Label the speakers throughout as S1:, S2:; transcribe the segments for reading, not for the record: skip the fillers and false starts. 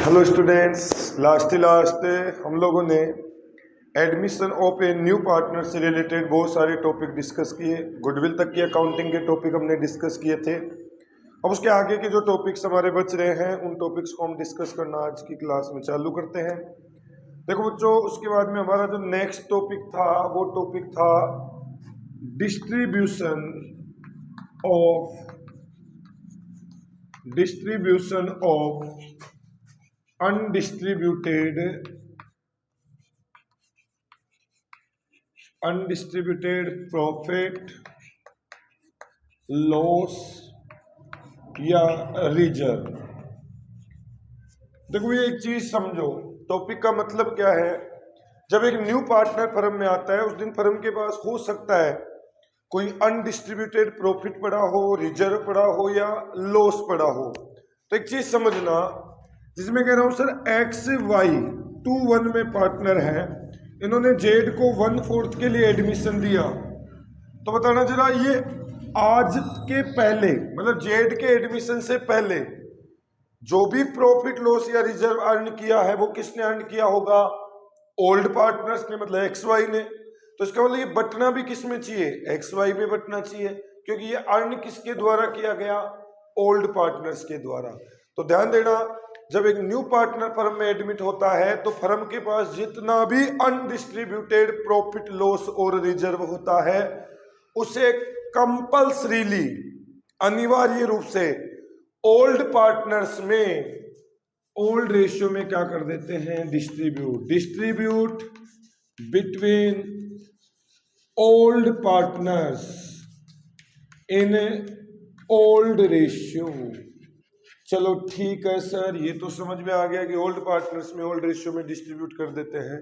S1: Hello students, last हम लोगों ने admission of a new partner से रिलेटेड बहुत सारे टॉपिक डिस्कस किए। गुडविल तक की अकाउंटिंग के टॉपिक हमने डिस्कस किए थे। अब उसके आगे के जो टॉपिक्स हमारे बच रहे हैं उन टॉपिक्स को हम डिस्कस करना आज की क्लास में चालू करते हैं। देखो बच्चों, उसके बाद में हमारा जो नेक्स्ट टॉपिक था वो टॉपिक था distribution of undistributed profit loss या रिजर्व। देखो ये एक चीज समझो, टॉपिक का मतलब क्या है। जब एक न्यू पार्टनर फर्म में आता है उस दिन फर्म के पास हो सकता है कोई अनडिस्ट्रीब्यूटेड प्रॉफिट पड़ा हो, रिजर्व पड़ा हो या लॉस पड़ा हो। तो एक चीज समझना, जिसमें कह रहा हूं सर XY 2-1 में पार्टनर है, इन्होंने जेड को 1/4 के लिए एडमिशन दिया। तो बताना जरा, ये आज के पहले मतलब जेड के एडमिशन से पहले जो भी प्रॉफिट लॉस या रिजर्व अर्न किया है वो किसने अर्न किया होगा? ओल्ड पार्टनर्स ने, मतलब XY ने। तो इसका मतलब ये बटना भी किस में चाहिए? XY में बटना चाहिए, क्योंकि ये अर्न किसके द्वारा किया गया? ओल्ड पार्टनर्स के द्वारा। तो ध्यान देना, जब एक न्यू पार्टनर फर्म में एडमिट होता है तो फर्म के पास जितना भी अनडिस्ट्रीब्यूटेड प्रॉफिट लॉस और रिजर्व होता है उसे कंपल्सरीली, अनिवार्य रूप से ओल्ड पार्टनर्स में ओल्ड रेशियो में क्या कर देते हैं? Distribute between old partners in old ratio. चलो ठीक है सर, ये तो समझ में आ गया कि ओल्ड पार्टनर्स में ओल्ड रेशियो में डिस्ट्रीब्यूट कर देते हैं।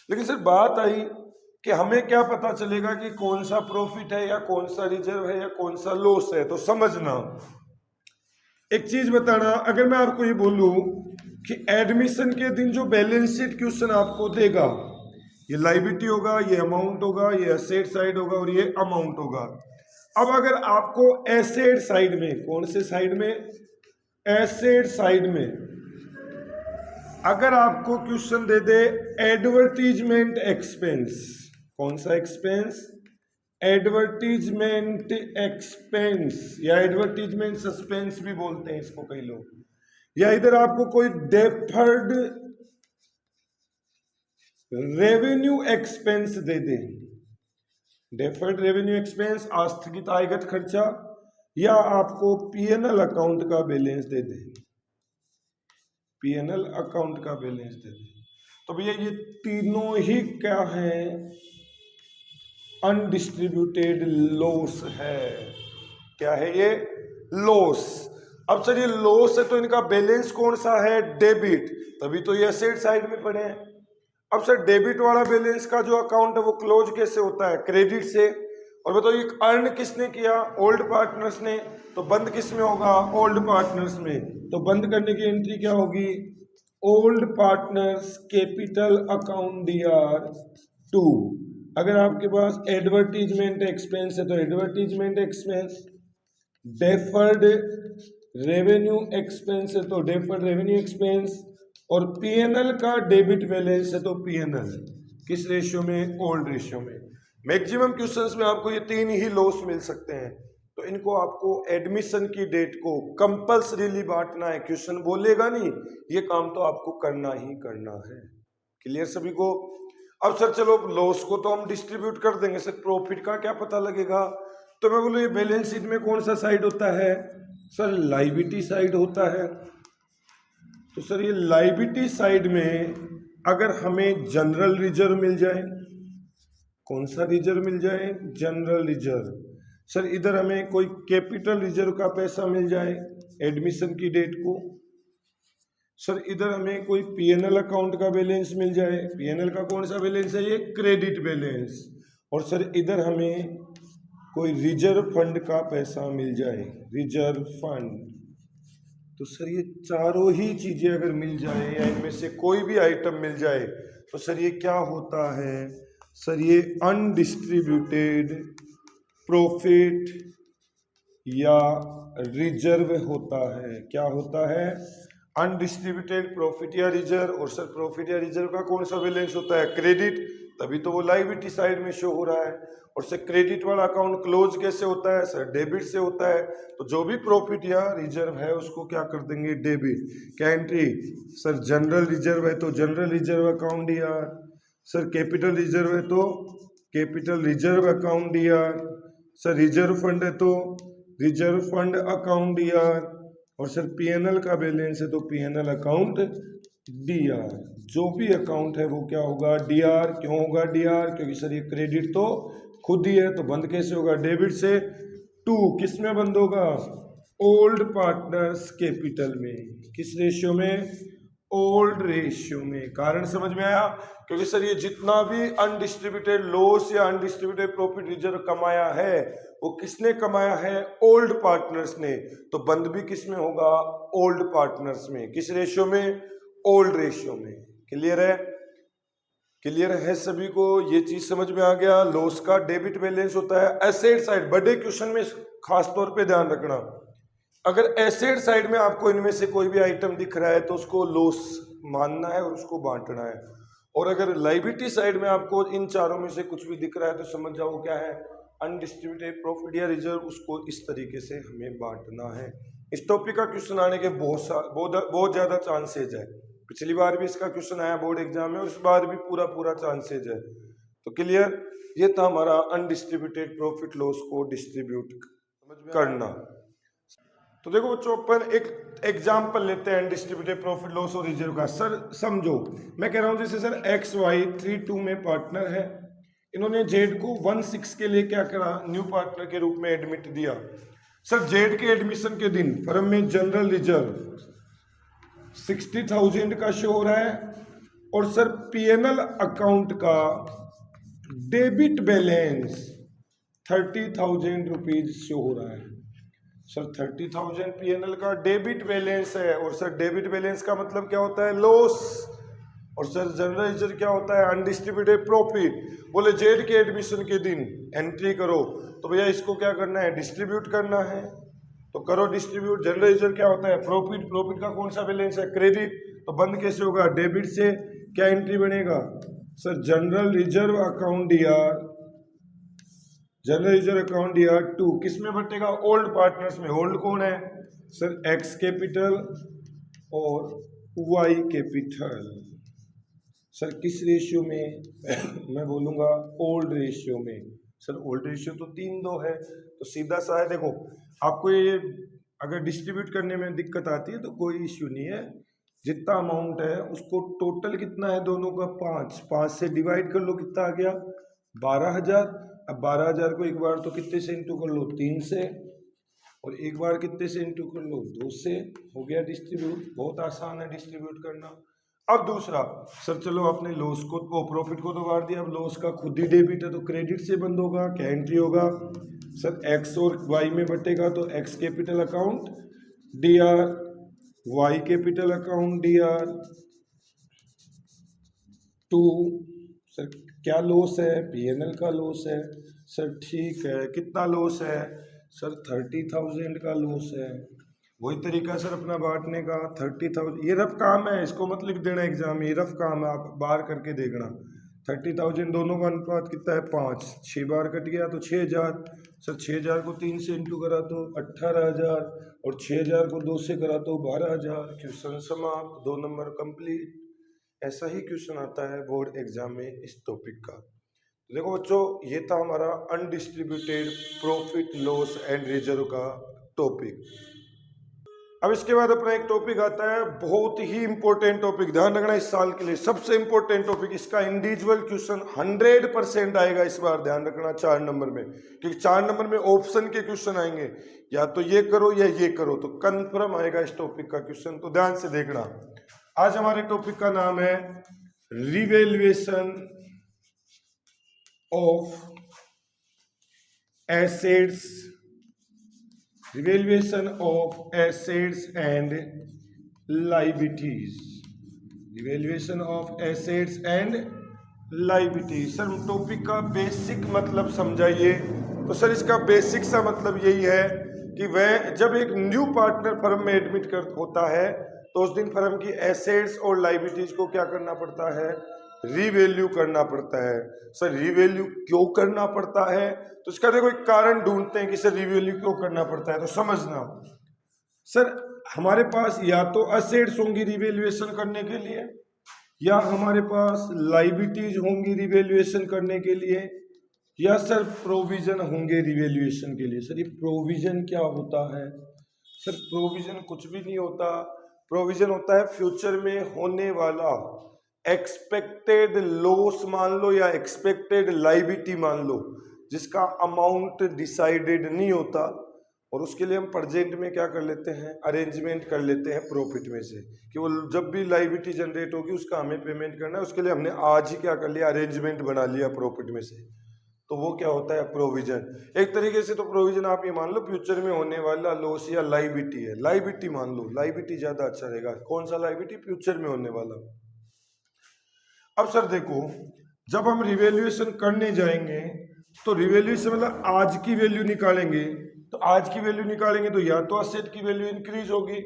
S1: लेकिन सर बात आई कि हमें क्या पता चलेगा कि कौन सा प्रॉफिट है या कौन सा रिजर्व है या कौन सा लॉस है? तो समझना, एक चीज बताना, अगर मैं आपको ये बोलूं कि एडमिशन के दिन जो बैलेंस शीट क्वेश्चन आपको देगा, ये लायबिलिटी होगा, ये अमाउंट होगा, ये एसेट साइड होगा और ये अमाउंट होगा। अब अगर आपको एसेट साइड में, कौन से साइड में? एसेट साइड में अगर आपको क्वेश्चन दे दे एडवर्टीजमेंट एक्सपेंस, कौन सा एक्सपेंस? एडवर्टीजमेंट एक्सपेंस या एडवर्टीजमेंट सस्पेंस भी बोलते हैं इसको कई लोग। या इधर आपको कोई डेफर्ड रेवेन्यू एक्सपेंस दे दे, डेफर्ड रेवेन्यू एक्सपेंस आस्थगित आयगत खर्चा, या आपको P&L अकाउंट का बैलेंस दे दे, P&L अकाउंट का बैलेंस दे दे, तो भैया ये तीनों ही क्या है? अनडिस्ट्रीब्यूटेड लॉस है। क्या है ये? लॉस। अब सर ये लॉस है तो इनका बैलेंस कौन सा है? डेबिट, तभी तो ये एसेट साइड में पड़े हैं। अब सर डेबिट वाला बैलेंस का जो अकाउंट है वो क्लोज कैसे होता है? क्रेडिट से। और बताओ ये अर्न किसने किया? ओल्ड पार्टनर्स ने। तो बंद किस में होगा? ओल्ड पार्टनर्स में। तो बंद करने की एंट्री क्या होगी? Old partners capital account DR2। अगर आपके पास एडवर्टीजमेंट एक्सपेंस है तो advertisement expense, deferred revenue expense है तो डेफर्ड रेवेन्यू एक्सपेंस, और P&L का डेबिट बैलेंस है तो P&L। किस रेशियो में? ओल्ड रेशियो में। मैक्सिमम क्वेश्चंस में आपको ये तीन ही लॉस मिल सकते हैं, तो इनको आपको एडमिशन की डेट को कंपल्सरीली बांटना है। क्वेश्चन बोलेगा नहीं, ये काम तो आपको करना ही करना है। क्लियर सभी को? अब सर चलो लॉस को तो हम डिस्ट्रीब्यूट कर देंगे, सर प्रॉफिट का क्या पता लगेगा? तो मैं बोलूँ ये बैलेंस शीट में कौन सा साइड होता है? सर लायबिलिटी साइड होता है। तो सर ये लायबिलिटी साइड में अगर हमें जनरल रिजर्व मिल जाए, कौन सा रिजर्व मिल जाए? General reserve. सर इधर हमें कोई कैपिटल रिजर्व का पैसा मिल जाए एडमिशन की डेट को, सर इधर हमें कोई P&L अकाउंट का बैलेंस मिल जाए, P&L का कौन सा बैलेंस है? ये क्रेडिट बैलेंस। और सर इधर हमें कोई रिजर्व फंड का पैसा मिल जाए, रिजर्व फंड। तो सर ये चारों ही चीजें अगर मिल जाए या इनमें से कोई भी आइटम मिल जाए तो सर ये क्या होता है? सर ये अनडिस्ट्रीब्यूटेड प्रॉफिट या रिजर्व होता है। क्या होता है? अनडिस्ट्रीब्यूटेड प्रॉफिट या रिजर्व, और सर प्रॉफिट या रिजर्व का कौन सा बैलेंस होता है? क्रेडिट, तभी तो वो लायबिलिटी साइड में शो हो रहा है। और सर क्रेडिट वाला अकाउंट क्लोज कैसे होता है? सर डेबिट से होता है। तो जो भी प्रॉफिट या रिजर्व है उसको क्या कर देंगे? डेबिट। क्या एंट्री? सर जनरल रिजर्व है तो general reserve account DR. Sir capital reserve है तो capital reserve account DR. Sir reserve fund है तो रिजर्व फंड अकाउंट डीआर। और सर पीएनएल का बैलेंस है तो पीएनएल अकाउंट डीआर। जो भी अकाउंट है वो क्या होगा? डीआर। क्यों होगा डीआर? क्योंकि सर ये क्रेडिट तो खुद ही है, तो बंद कैसे होगा? डेबिट से। टू किस में बंद होगा? ओल्ड पार्टनर्स कैपिटल में। किस रेशियो में? ओल्ड रेशियो में। कारण समझ में आया? क्योंकि सर ये जितना भी अनडिस्ट्रीब्यूटेड लॉस या अनडिस्ट्रीब्यूटेड प्रॉफिट रिजर्व कमाया है वो किसने कमाया है? ओल्ड पार्टनर्स ने। तो बंद भी किस में होगा? ओल्ड पार्टनर्स में। किस रेशियो में? ओल्ड रेशियो में। क्लियर है? क्लियर है सभी को? ये चीज समझ में आ गया। लॉस का डेबिट बैलेंस होता है एसेट साइड। बड़े क्वेश्चन में खास तौर पे ध्यान रखना, अगर एसेट साइड में आपको इनमें से कोई भी आइटम दिख रहा है तो उसको लॉस मानना है और उसको बांटना है। और अगर लायबिलिटी साइड में आपको इन चारों में से कुछ भी दिख रहा है तो समझ जाओ क्या है? अनडिस्ट्रीब्यूटेड प्रॉफिट या रिजर्व। उसको इस तरीके से हमें बांटना है। इस टॉपिक का क्वेश्चन आने के बहुत ज्यादा चांसेज है। पिछली बार भी इसका क्वेश्चन आया बोर्ड एग्जाम में और इस बार भी पूरा चांसेज है। तो क्लियर? ये था हमारा अनडिस्ट्रीब्यूटेड प्रॉफिट लॉस को डिस्ट्रीब्यूट करना। तो देखो बच्चों अपन एक एग्जाम्पल लेते हैं अनडिस्ट्रीब्यूटेड प्रॉफिट लॉस और रिजर्व का। सर समझो, मैं कह रहा हूं जैसे सर एक्स वाई 3-2 में पार्टनर है, इन्होंने जेड को 1-6 के लिए क्या करा? न्यू पार्टनर के रूप में एडमिट दिया। सर जेड के एडमिशन के दिन फर्म में जनरल रिजर्व 60,000 का शो हो रहा है और सर पीएनएल अकाउंट का डेबिट बैलेंस 30,000 रुपीज शो हो रहा है। सर 30,000 पीएनएल का डेबिट बैलेंस है और सर डेबिट बैलेंस का मतलब क्या होता है? लॉस। और सर जनरल रिजर्व क्या होता है? Undistributed profit. बोले जेड के एडमिशन के दिन एंट्री करो तो भैया इसको क्या करना है? डिस्ट्रीब्यूट करना है, तो करो डिस्ट्रीब्यूट। जनरल रिजर्व क्या होता है? प्रॉफिट। प्रॉफिट का कौन सा बैलेंस है? क्रेडिट। तो बंद कैसे होगा? डेबिट से। क्या एंट्री बनेगा? Sir general reserve account DR. General reserve account DR 2 किस में बटेगा? ओल्ड पार्टनर्स में। ओल्ड कौन है? सर एक्स कैपिटल और वाई कैपिटल। सर किस रेशियो में? मैं बोलूंगा ओल्ड रेशियो में। सर ओल्ड रेशियो तो 3-2 है, तो सीधा सा है। देखो आपको ये अगर डिस्ट्रीब्यूट करने में दिक्कत आती है तो कोई इश्यू नहीं है। जितना अमाउंट है उसको टोटल कितना है दोनों का? 5 से डिवाइड कर लो, कितना आ गया? 12,000। अब 12,000 को एक बार तो कितने से इंटू कर लो? 3 से। और एक बार कितने से इंटू कर लो? 2 से। हो गया डिस्ट्रीब्यूट। बहुत आसान है डिस्ट्रीब्यूट करना। अब दूसरा, सर चलो आपने लॉस को प्रॉफिट को तो बांट दिया, अब लॉस का खुद ही डेबिट है तो क्रेडिट से बंद होगा। क्या एंट्री होगा? सर एक्स और वाई में बटेगा तो X capital account DR, Y capital account DR 2। Sir क्या लॉस है? पीएनएल का लॉस है। सर ठीक है, कितना लॉस है? सर 30,000 का लॉस है। वही तरीका सर अपना बांटने का। 30,000 ये रफ काम है, इसको मत लिख देना एग्जाम में, ये रफ काम है, आप बार करके देखना। 30,000 दोनों का अनुपात कितना है? 5। 6 बार कट गया तो 6,000। सर 6,000 को 3 से इंटू करा तो 18,000 और 6,000 को 2 से करा तो 12,000। क्वेश्चन समाप्त, 2 नंबर कंप्लीट। ऐसा ही क्वेश्चन आता है बोर्ड एग्जाम में इस टॉपिक का। देखो बच्चों, ये था हमारा undistributed profit loss and reserve का टॉपिक। अब इसके बाद अपना एक टॉपिक आता है, बहुत ही इंपॉर्टेंट टॉपिक, ध्यान रखना इस साल के लिए सबसे इंपॉर्टेंट टॉपिक। इसका इंडिविजुअल क्वेश्चन 100% आएगा इस बार, ध्यान रखना 4 नंबर में, क्योंकि 4 नंबर में ऑप्शन के क्वेश्चन आएंगे, या तो ये करो या ये करो, तो कंफर्म आएगा इस टॉपिक का क्वेश्चन, तो ध्यान से देखना। आज हमारे टॉपिक का नाम है revaluation of assets, revaluation of assets and liabilities, revaluation of assets and liabilities. Sir topic का बेसिक मतलब समझाइए। तो सर इसका बेसिक सा मतलब यही है कि वह जब एक न्यू पार्टनर फर्म में एडमिट होता है तो उस दिन फर्म की एसेट्स और लाइबिलिटीज को क्या करना पड़ता है, रीवैल्यू करना पड़ता है। सर रीवैल्यू क्यों करना पड़ता है, तो इसका देखो एक कारण ढूंढते हैं कि सर रीवैल्यू क्यों करना पड़ता है। तो समझना सर, हमारे पास या तो असेट्स होंगी रिवैल्यूएशन करने के लिए, या हमारे पास लाइबिलिटीज होंगी रिवैल्यूएशन करने के लिए, या सर प्रोविजन होंगे रिवैल्यूएशन के लिए। सर ये प्रोविजन क्या होता है? सर प्रोविजन कुछ भी नहीं होता, प्रोविजन होता है फ्यूचर में होने वाला एक्सपेक्टेड लॉस मान लो या एक्सपेक्टेड लाइबिलिटी मान लो, जिसका अमाउंट डिसाइडेड नहीं होता, और उसके लिए हम प्रेजेंट में क्या कर लेते हैं, अरेंजमेंट कर लेते हैं प्रॉफिट में से, कि वो जब भी लाइबिलिटी जनरेट होगी उसका हमें पेमेंट करना है, उसके लिए हमने आज ही क्या कर लिया, अरेंजमेंट बना लिया प्रॉफिट में से। तो वो क्या होता है, प्रोविजन। एक तरीके से तो प्रोविजन आप ये मान लो फ्यूचर में होने वाला लॉस या लाइबिलिटी है, लाइबिलिटी मान लो, लाइबिलिटी ज्यादा अच्छा रहेगा। कौन सा लाइबिलिटी, फ्यूचर में होने वाला। अब सर देखो, जब हम रिवैल्यूएशन करने जाएंगे तो रिवैल्यूएशन मतलब आज की वैल्यू निकालेंगे, तो आज की वैल्यू निकालेंगे तो या तो असेट की वैल्यू इंक्रीज होगी,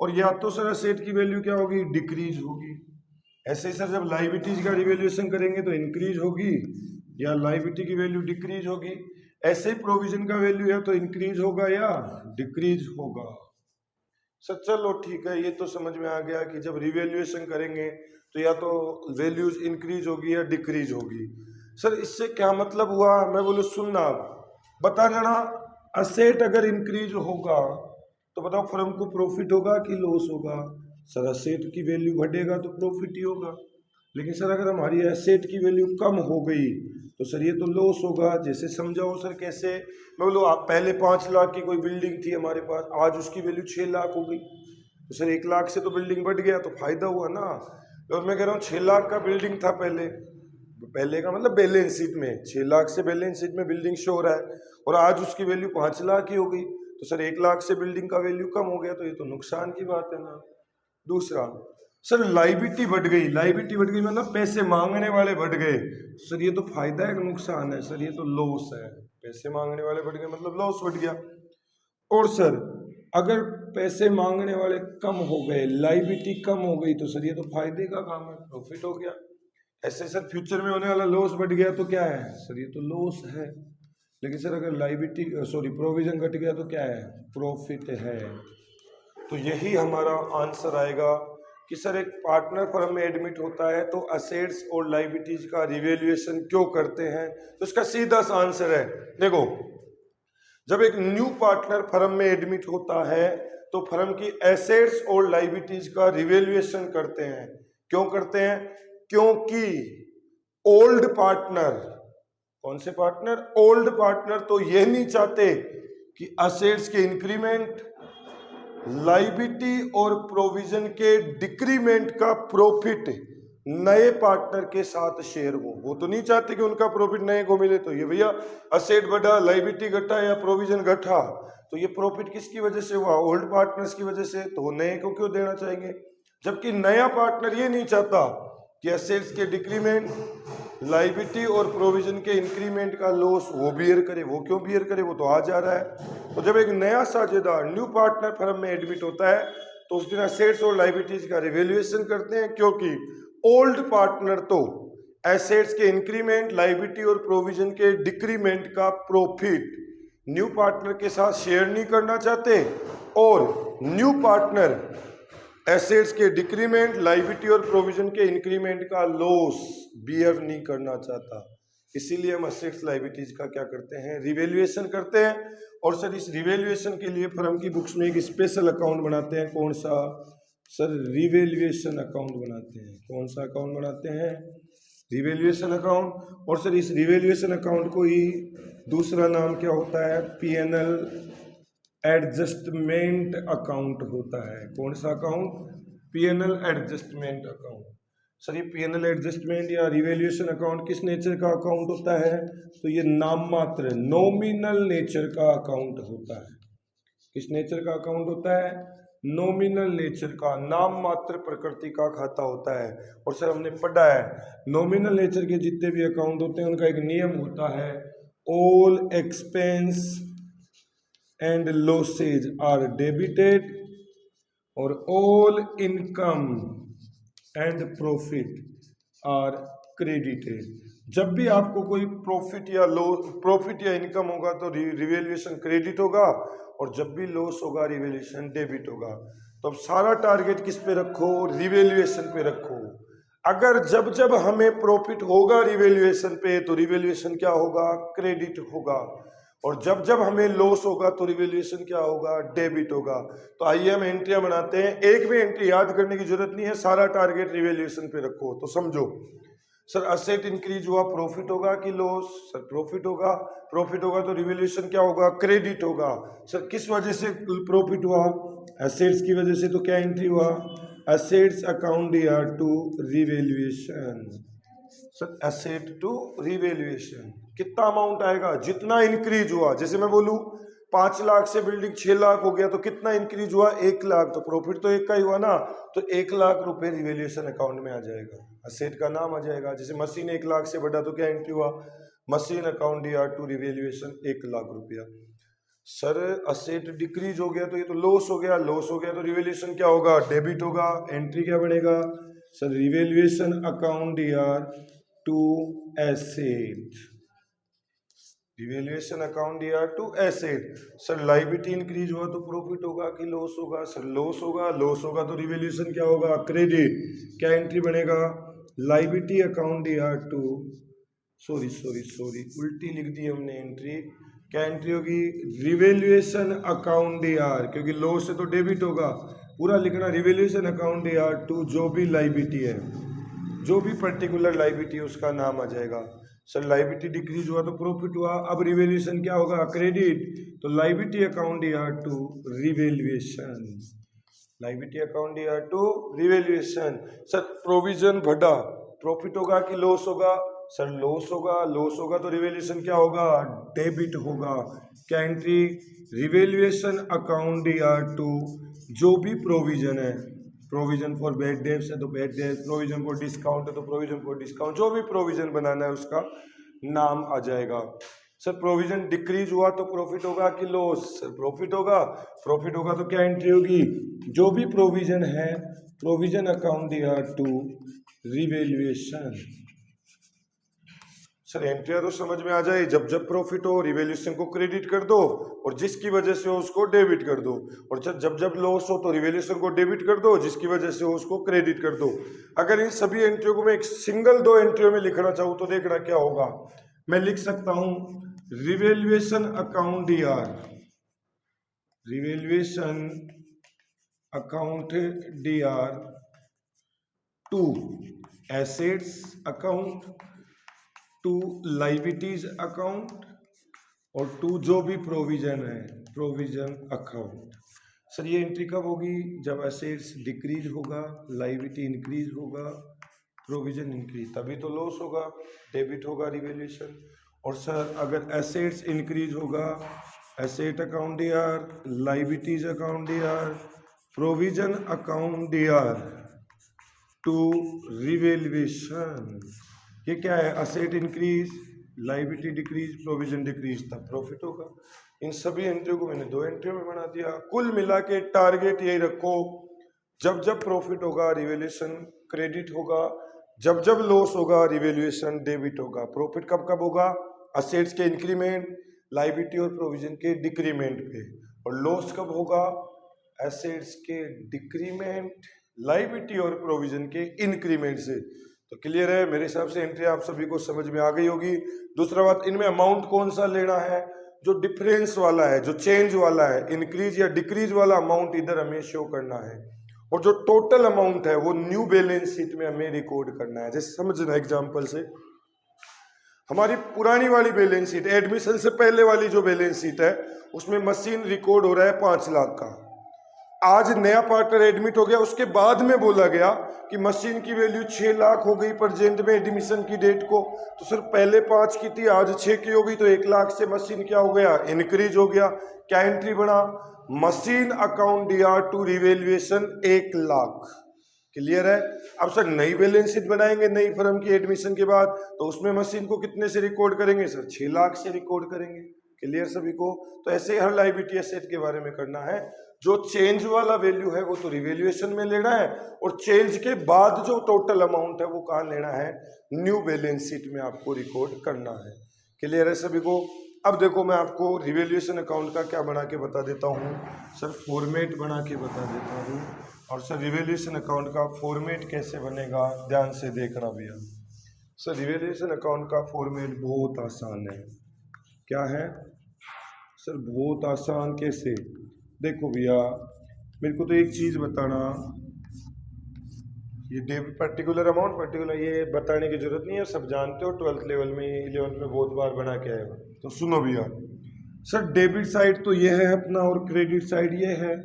S1: और या तो सर असेट की वैल्यू क्या होगी, डिक्रीज होगी। ऐसे ही सर जब लाइबिलिटीज का रिवैल्यूएशन करेंगे तो इंक्रीज होगी या लाइबिलिटी की वैल्यू डिक्रीज होगी। ऐसे ही प्रोविजन का वैल्यू है तो इंक्रीज होगा या डिक्रीज होगा। सर चलो ठीक है, ये तो समझ में आ गया कि जब रिवैल्यूएशन करेंगे तो या तो वैल्यूज इंक्रीज होगी या डिक्रीज होगी। सर इससे क्या मतलब हुआ, मैं बोलूँ सुनना, बता देना। असेट अगर इंक्रीज होगा तो बताओ फर्म को प्रॉफिट होगा कि लॉस होगा? सर असेट की वैल्यू बढ़ेगा तो प्रॉफिट ही होगा। लेकिन सर अगर हमारी एसेट की वैल्यू कम हो गई तो सर ये तो लॉस होगा। जैसे समझाओ सर कैसे, मैं बोलो आप पहले 5 लाख की कोई बिल्डिंग थी हमारे पास, आज उसकी वैल्यू 6 लाख हो गई, तो सर 1 लाख से तो बिल्डिंग बढ़ गया, तो फायदा हुआ ना। और मैं कह रहा हूँ 6 लाख का बिल्डिंग था पहले, पहले का मतलब बैलेंस शीट में 6 लाख से बैलेंस शीट में बिल्डिंग शो हो रहा है, और आज उसकी वैल्यू 5 लाख ही हो गई, तो सर 1 लाख से बिल्डिंग का वैल्यू कम हो गया, तो ये तो नुकसान की बात है ना। दूसरा सर लाइबिलिटी बढ़ गई, लाइबिलिटी बढ़ गई मतलब पैसे मांगने वाले बढ़ गए, सर ये तो फायदा है कि नुकसान है? सर ये तो लॉस है, पैसे मांगने वाले बढ़ गए मतलब लॉस बढ़ गया। और सर अगर पैसे मांगने वाले कम हो गए, लाइबिलिटी कम हो गई, तो सर ये तो फायदे का काम है, प्रॉफिट हो गया। ऐसे सर फ्यूचर में होने वाला लॉस बढ़ गया तो क्या है, सर ये तो लॉस है। लेकिन सर अगर लाइबिलिटी प्रोविजन घट गया तो क्या है, प्रॉफिट है। तो यही हमारा आंसर आएगा कि सर एक पार्टनर फर्म में एडमिट होता है तो असेट्स और लाइबिलिटीज का रिवैल्यूएशन क्यों करते हैं, तो इसका सीधा सा आंसर है, देखो जब एक न्यू पार्टनर फर्म में एडमिट होता है तो फर्म की एसेट्स और लाइबिलिटीज का रिवैल्यूएशन करते हैं। क्यों करते हैं, क्योंकि ओल्ड पार्टनर, कौन से पार्टनर, ओल्ड पार्टनर तो ये नहीं चाहते कि असेट्स के इंक्रीमेंट, लाइबिलिटी और प्रोविजन के डिक्रीमेंट का प्रॉफिट नए पार्टनर के साथ शेयर हो। वो तो नहीं चाहते कि उनका प्रॉफिट नए को मिले, तो ये भैया असेट बढ़ा, लाइबिलिटी घटा या प्रोविजन घटा, तो ये प्रॉफिट किसकी वजह से हुआ, ओल्ड पार्टनर्स की वजह से, तो वो नए को क्यों देना चाहेंगे। जबकि नया पार्टनर ये नहीं चाहता कि असेट्स के डिक्रीमेंट, लाइबिलिटी और प्रोविजन के इंक्रीमेंट का लॉस वो बियर करे। वो क्यों बियर करे, वो तो आ जा रहा है। तो जब एक नया साझेदार न्यू पार्टनर फर्म में एडमिट होता है तो उस दिन असेट्स और लाइबिलिटीज का रिवैल्यूएशन करते हैं, क्योंकि ओल्ड पार्टनर तो एसेट्स के इंक्रीमेंट, लाइबिलिटी और प्रोविजन के डिक्रीमेंट का प्रॉफिट न्यू पार्टनर के साथ शेयर नहीं करना चाहते, और न्यू पार्टनर एसेट्स के डिक्रीमेंट, लाइबिलिटी और प्रोविजन के इंक्रीमेंट का लॉस बियर नहीं करना चाहता। इसीलिए हम एसेट्स लाइबिलिटीज का क्या करते हैं, रिवैल्यूएशन करते हैं। और सर इस रिवैल्यूएशन के लिए फर्म की बुक्स में एक स्पेशल अकाउंट बनाते हैं, कौन सा सर, रिवैल्यूएशन अकाउंट बनाते हैं। कौन सा अकाउंट बनाते हैं, रिवैल्यूएशन अकाउंट। और सर इस रिवैल्यूएशन अकाउंट को ही दूसरा नाम क्या होता है, पीएनएल एडजस्टमेंट अकाउंट होता है। कौन सा account, PNL adjustment account. Sir ये पीएनएल एडजस्टमेंट या रिवैल्यूएशन अकाउंट किस नेचर का अकाउंट होता है, तो ये नाम मात्र नॉमिनल नेचर का अकाउंट होता है। किस नेचर का अकाउंट होता है, नॉमिनल नेचर का, नाम मात्र प्रकृति का खाता होता है। और सर हमने पढ़ा है नॉमिनल नेचर के जितने भी अकाउंट होते हैं उनका एक नियम होता है, all expense and losses are debited, और all income and profit are credited. जब भी आपको कोई प्रॉफिट या इनकम होगा तो रिवैल्यूएशन क्रेडिट होगा, और जब भी लॉस होगा रिवैल्यूएशन डेबिट होगा। तो अब सारा टारगेट किस पे रखो? रिवैल्यूएशन पे रखो। अगर जब जब हमें प्रॉफिट होगा रिवैल्यूएशन पे तो रिवैल्यूएशन क्या होगा? क्रेडिट होगा, और जब जब हमें लॉस होगा तो रिवैल्यूएशन क्या होगा? डेबिट होगा। तो आइए हम एंट्रियां बनाते हैं। एक भी एंट्री याद करने की जरूरत नहीं है, सारा टारगेट रिवैल्यूएशन पे रखो। तो समझो सर, असेट इंक्रीज हुआ, प्रॉफिट होगा कि लॉस? सर प्रॉफिट होगा। प्रॉफिट होगा तो रिवैल्यूएशन क्या होगा? क्रेडिट होगा। सर किस वजह से प्रॉफिट हुआ? एसेट्स की वजह से। तो क्या एंट्री हुआ? Assets account year to revaluation. Sir asset to revaluation कितना अमाउंट आएगा? जितना इंक्रीज हुआ। जैसे मैं बोलूं 5 लाख से बिल्डिंग 6 लाख हो गया तो कितना इंक्रीज हुआ? 1 लाख। तो प्रॉफिट तो एक का ही हुआ ना, तो 1 लाख रुपए रिवैल्यूएशन अकाउंट में आ जाएगा, असेट का नाम आ जाएगा। जैसे मशीन 1 लाख से बढ़ा तो क्या एंट्री हुआ? Machine account year to revaluation 1 lakh रुपया। सर असेट डिक्रीज हो गया तो ये तो लॉस हो गया, लॉस हो गया तो रिवैल्यूएशन क्या होगा? डेबिट होगा। एंट्री क्या बनेगा? Sir revaluation account year to asset, revaluation account year to asset. Sir liability increase हुआ तो प्रॉफिट होगा कि लॉस होगा? सर लॉस होगा। लॉस होगा तो रिवैल्यूएशन क्या होगा? क्रेडिट। क्या एंट्री बनेगा? Liability account year to, sorry उल्टी लिख दी हमने एंट्री। क्या एंट्री होगी? रिवैल्यूएशन अकाउंट ईयर, क्योंकि लॉस से तो डेबिट होगा, पूरा लिखना रिवैल्यूएशन अकाउंट ईयर टू जो भी लायबिलिटी है, जो भी पर्टिकुलर लायबिलिटी है उसका नाम आ जाएगा। सर लायबिलिटी डिक्रीज हुआ तो प्रॉफिट हुआ, अब रिवैल्यूएशन क्या होगा? क्रेडिट। तो liability account year to revaluation, liability account year to revaluation. Sir provision बढ़ा, प्रॉफिट होगा कि लॉस होगा? सर लॉस होगा। लॉस होगा तो रिवैल्यूएशन क्या होगा? डेबिट होगा। क्या entry? Revaluation account year to जो भी प्रोविजन है, प्रोविजन फॉर बैड डेब्ट्स है तो बैड डेब्ट, प्रोविजन फॉर डिस्काउंट है तो प्रोविजन फॉर डिस्काउंट, जो भी प्रोविजन बनाना है उसका नाम आ जाएगा। सर प्रोविजन डिक्रीज हुआ तो प्रॉफिट होगा कि लॉस? सर प्रॉफिट होगा। प्रॉफिट होगा तो क्या एंट्री होगी? जो भी प्रोविजन है, provision account year to revaluation. Sir एंट्रिया तो समझ में आ जाए, जब जब प्रॉफिट हो रिवैल्यूएशन को क्रेडिट कर दो, और जिसकी वजह से हो उसको डेबिट कर दो, और जब जब लॉस हो तो रिवैल्यूएशन को डेबिट कर दो, जिसकी वजह से हो उसको क्रेडिट कर दो। अगर इन सभी एंट्रियों को मैं एक सिंगल 2 एंट्रियों में लिखना चाहूँ तो देखना क्या होगा। मैं लिख सकता हूं revaluation account DR, revaluation account year to assets account, to liabilities account, और टू जो भी प्रोविजन है प्रोविजन अकाउंट। सर ये एंट्री कब होगी? जब एसेट्स डिक्रीज होगा, लायबिलिटी इंक्रीज होगा, प्रोविजन इंक्रीज, तभी तो लॉस होगा, डेबिट होगा रिवैल्यूएशन। और सर अगर एसेट्स इंक्रीज होगा, asset account DR, liabilities account DR, provision account year to revaluation. ये क्या है? Asset increase, liability decrease, provision decrease, तब प्रॉफिट होगा। इन सभी एंट्रियों को मैंने 2 एंट्रियों में बना दिया। कुल मिला के टारगेट यही रखो, जब जब प्रॉफिट होगा रिवैल्यूएशन क्रेडिट होगा, जब जब लॉस होगा रिवैल्यूएशन डेबिट होगा। प्रॉफिट कब कब होगा? असेट्स के इंक्रीमेंट, लायबिलिटी और प्रोविजन के डिक्रीमेंट पे। और लॉस कब होगा? एसेट्स के डिक्रीमेंट, लायबिलिटी और प्रोविजन के इंक्रीमेंट से। तो क्लियर है? मेरे हिसाब से एंट्री आप सभी को समझ में आ गई होगी। दूसरा बात, इनमें अमाउंट कौन सा लेना है? जो डिफरेंस वाला है, जो चेंज वाला है, इंक्रीज या डिक्रीज वाला अमाउंट इधर हमें शो करना है, और जो टोटल अमाउंट है वो न्यू बैलेंस शीट में हमें रिकॉर्ड करना है। जैसे समझना एग्जांपल से, हमारी पुरानी वाली बैलेंस शीट, एडमिशन से पहले वाली जो बैलेंस शीट है, उसमें मशीन रिकॉर्ड हो रहा है 5 लाख का। आज नया पार्टनर एडमिट हो गया, उसके बाद में बोला गया कि मशीन की वैल्यू 6 लाख हो गई प्रेजेंट में एडमिशन की डेट को। तो सर पहले 5 की थी, आज 6 की हो गई, तो 1 लाख से मशीन क्या हो गया? इंक्रीज हो गया। क्या एंट्री बना? Machine account year to revaluation 1 lakh. Clear है? अब सर नई बैलेंस शीट बनाएंगे नई फर्म की एडमिशन के बाद, तो उसमें मशीन को कितने से रिकॉर्ड करेंगे? सर 6 लाख से रिकॉर्ड करेंगे। क्लियर सभी को? तो ऐसे हर लायबिलिटी एसेट के बारे में करना है। जो चेंज वाला वैल्यू है वो तो रिवैल्यूएशन में लेना है, और चेंज के बाद जो टोटल अमाउंट है वो कहाँ लेना है, न्यू बैलेंस शीट में आपको रिकॉर्ड करना है। क्लियर है सभी को? अब देखो मैं आपको रिवैल्यूएशन अकाउंट का क्या बना के बता देता हूँ सर, फॉर्मेट बना के बता देता हूँ। और सर रिवैल्यूएशन अकाउंट का फॉर्मेट कैसे बनेगा ध्यान से देखना भैया। सर रिवैल्यूएशन अकाउंट का फॉर्मेट बहुत आसान है। क्या है सर? बहुत आसान। कैसे? देखो भैया, मेरे को तो एक चीज़ बताना, ये पर्टिकुलर अमाउंट पर्टिकुलर ये बताने की जरूरत नहीं है, सब जानते हो, 12th लेवल में 11th में बहुत बार बना के आए हो। तो सुनो भैया, सर डेबिट साइड तो ये है अपना और क्रेडिट साइड ये है।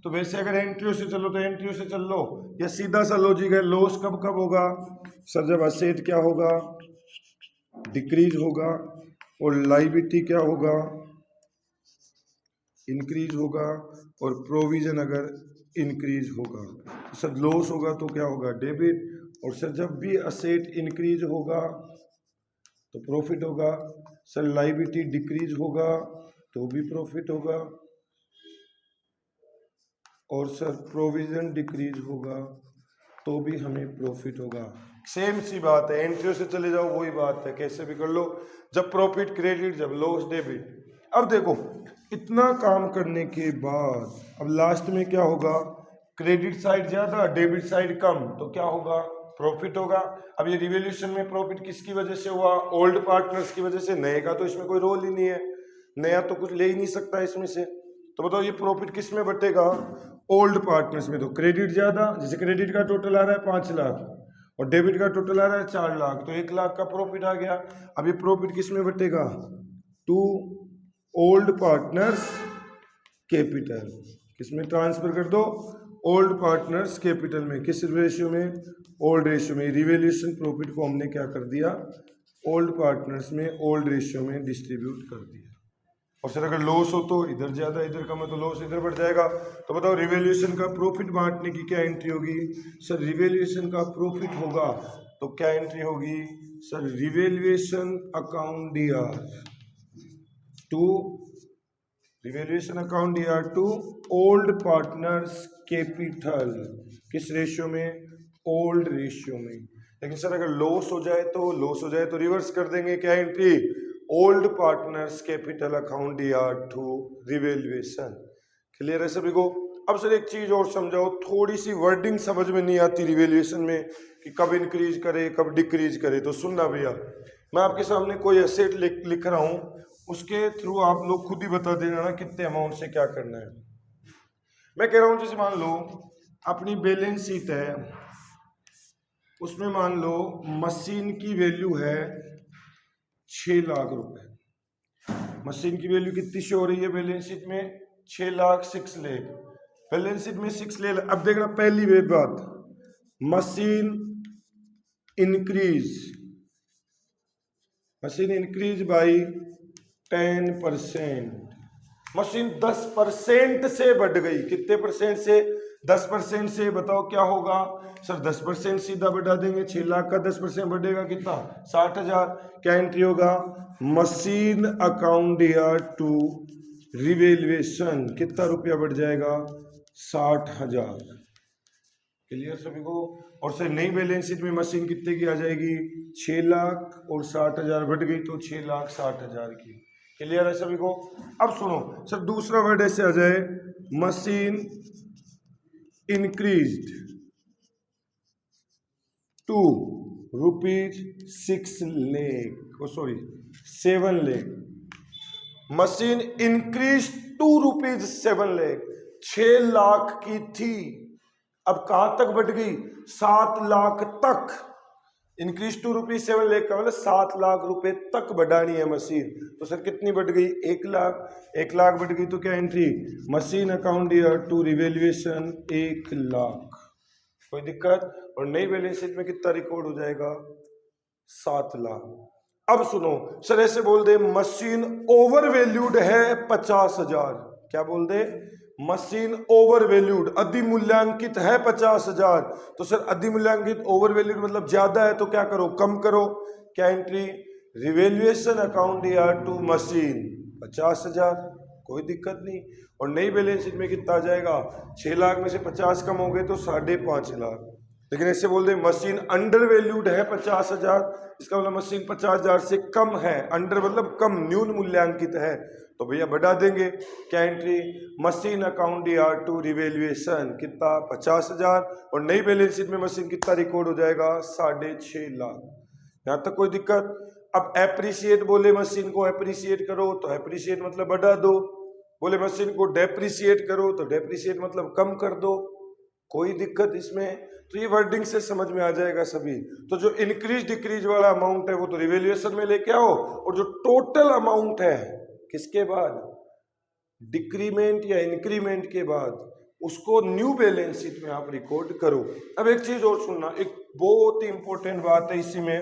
S1: तो वैसे अगर एंट्रियों से चलो तो एंट्रियों से चल लो, या सीधा सा लॉजिक है, लॉस कब कब होगा सर? जब असेट क्या होगा, डिक्रीज होगा, और लायबिलिटी क्या होगा, इंक्रीज होगा, और प्रोविजन अगर इंक्रीज होगा। तो सर लॉस होगा तो क्या होगा, डेबिट। और सर जब भी असेट इंक्रीज होगा तो प्रॉफिट होगा। सर लायबिलिटी डिक्रीज होगा तो भी प्रॉफिट होगा, और सर प्रोविजन डिक्रीज होगा तो भी हमें प्रॉफिट होगा। सेम सी बात है, एंट्रियों से चले जाओ वही बात है, कैसे भी कर लो, जब प्रॉफिट क्रेडिट, जब लॉस डेबिट। अब देखो इतना काम करने के बाद अब लास्ट में क्या होगा, क्रेडिट साइड ज्यादा डेबिट साइड कम, तो क्या होगा, प्रॉफिट होगा। अब ये रिवैल्यूएशन में प्रॉफिट किसकी वजह से हुआ, ओल्ड पार्टनर्स की वजह से। नए का तो इसमें कोई रोल ही नहीं है, नया तो कुछ ले ही नहीं सकता इसमें से। तो बताओ ये प्रॉफिट किस में बटेगा, ओल्ड पार्टनर्स में। तो क्रेडिट ज्यादा, जैसे क्रेडिट का टोटल आ रहा है 5 लाख और डेबिट का टोटल आ रहा है 4 लाख, तो 1 लाख का प्रॉफिट आ गया। अब ये प्रॉफिट किस में बटेगा, टू ओल्ड पार्टनर्स कैपिटल। किस में ट्रांसफर कर दो, ओल्ड पार्टनर्स कैपिटल में। किस रेशियो में, ओल्ड रेशियो में। रिवैल्यूएशन प्रॉफिट को हमने क्या कर दिया, ओल्ड पार्टनर्स में ओल्ड रेशियो में डिस्ट्रीब्यूट कर दिया। और सर अगर लॉस हो तो इधर ज्यादा इधर कम है तो लॉस इधर बढ़ जाएगा। तो बताओ रिवैल्यूएशन का प्रॉफिट बांटने की क्या एंट्री होगी सर, रिवैल्यूएशन का प्रॉफिट होगा तो क्या एंट्री होगी sir, revaluation account DR to, revaluation account DR to old partners capital. किस रेशियो में, ओल्ड रेशियो में। लेकिन सर अगर लॉस हो जाए तो रिवर्स कर देंगे, क्या entry, old partners capital account DR to revaluation. Clear है सभी को? अब सर एक चीज और समझाओ, थोड़ी सी वर्डिंग समझ में नहीं आती रिवैल्यूएशन में कि कब इंक्रीज करे कब डिक्रीज करे। तो सुनना भैया, मैं आपके सामने कोई एसेट लिख रहा हूं, उसके थ्रू आप लोग खुद ही बता देना ना कितने अमाउंट से क्या करना है। मैं कह रहा हूं जैसे मान लो अपनी बैलेंस शीट है, उसमें मान लो मशीन की वैल्यू है 6 लाख रुपए। मशीन की वैल्यू कितनी शो हो रही है बैलेंस शीट में, 6 लाख 6 लाख। बैलेंस शीट में 6 लाख। अब देखना पहली वे बात, मशीन इंक्रीज बाई 10%। मशीन 10% से बढ़ गई, कितने परसेंट से, 10% से। बताओ क्या होगा सर, 10% सीधा बढ़ा देंगे, 6 लाख का 10% बढ़ेगा कितना, 60,000। क्या एंट्री होगा, machine account DR to revaluation, कितना रुपया बढ़ जाएगा, 60,000। क्लियर सभी को? और सर नई बैलेंस शीट में मशीन कितने की आ जाएगी, 6 लाख और 60,000 बढ़ गई तो 6 लाख 60,000 की। क्लियर है सभी को? अब सुनो सर, दूसरा वर्ड ऐसे आ जाए, machine increased to ₹6 lakh, sorry 7 lakh. Machine increase to ₹7 lakh, 6 lakh की थी, अब कहां तक बढ़ गई, 7 लाख तक। इंक्रीज टू ₹7 लाख का मतलब 7 लाख रुपए तक बढ़ानी है मशीन। तो सर कितनी बढ़ गई, 1 लाख। 1 लाख बढ़ गई तो क्या entry, machine account DR to revaluation 1 lakh. कोई दिक्कत? और नई बैलेंस शीट में कितना रिकॉर्ड हो जाएगा, 7 लाख। अब सुनो सर, ऐसे बोल दे मशीन ओवर वैल्यूड है 50,000। क्या बोल दे, मशीन ओवर वैल्यूड, अधिमूल्यांकित है 50,000। तो सर अधिमूल्यांकित ओवर वैल्यूड मतलब ज्यादा है, तो क्या करो, कम करो। क्या entry, revaluation account DR to machine 50,000। कोई दिक्कत नहीं। और नई बैलेंस शीट में कितना आ जाएगा, 6 लाख में से 50 कम हो गए तो 5.5 लाख। लेकिन ऐसे बोल दे मशीन अंडर वैल्यूड है 50,000, इसका मतलब मशीन 50,000 से कम है, अंडर मतलब कम, न्यून मूल्यांकित है, तो भैया बढ़ा देंगे। क्या entry, machine account DR2 revaluation कितना 50,000, और नई बैलेंस शीट में मशीन कितना रिकॉर्ड हो जाएगा 6.5 लाख। यहाँ तक कोई दिक्कत। अब एप्रिसिएट बोले मशीन को एप्रिसिएट करो तो एप्रिसिएट मतलब बढ़ा दो, बोले मशीन को डेप्रिसिएट करो तो डेप्रिसिएट मतलब कम कर दो, कोई दिक्कत इसमें। तो ये वर्डिंग से समझ में आ जाएगा सभी। तो जो इंक्रीज डिक्रीज वाला अमाउंट है वो तो रिवेल्युएशन में लेके आओ, और जो टोटल अमाउंट है किसके बाद, डिक्रीमेंट या इंक्रीमेंट के बाद, उसको न्यू बैलेंस शीट में आप रिकॉर्ड करो। अब एक चीज और सुनना, एक बहुत ही इंपॉर्टेंट बात है इसी में,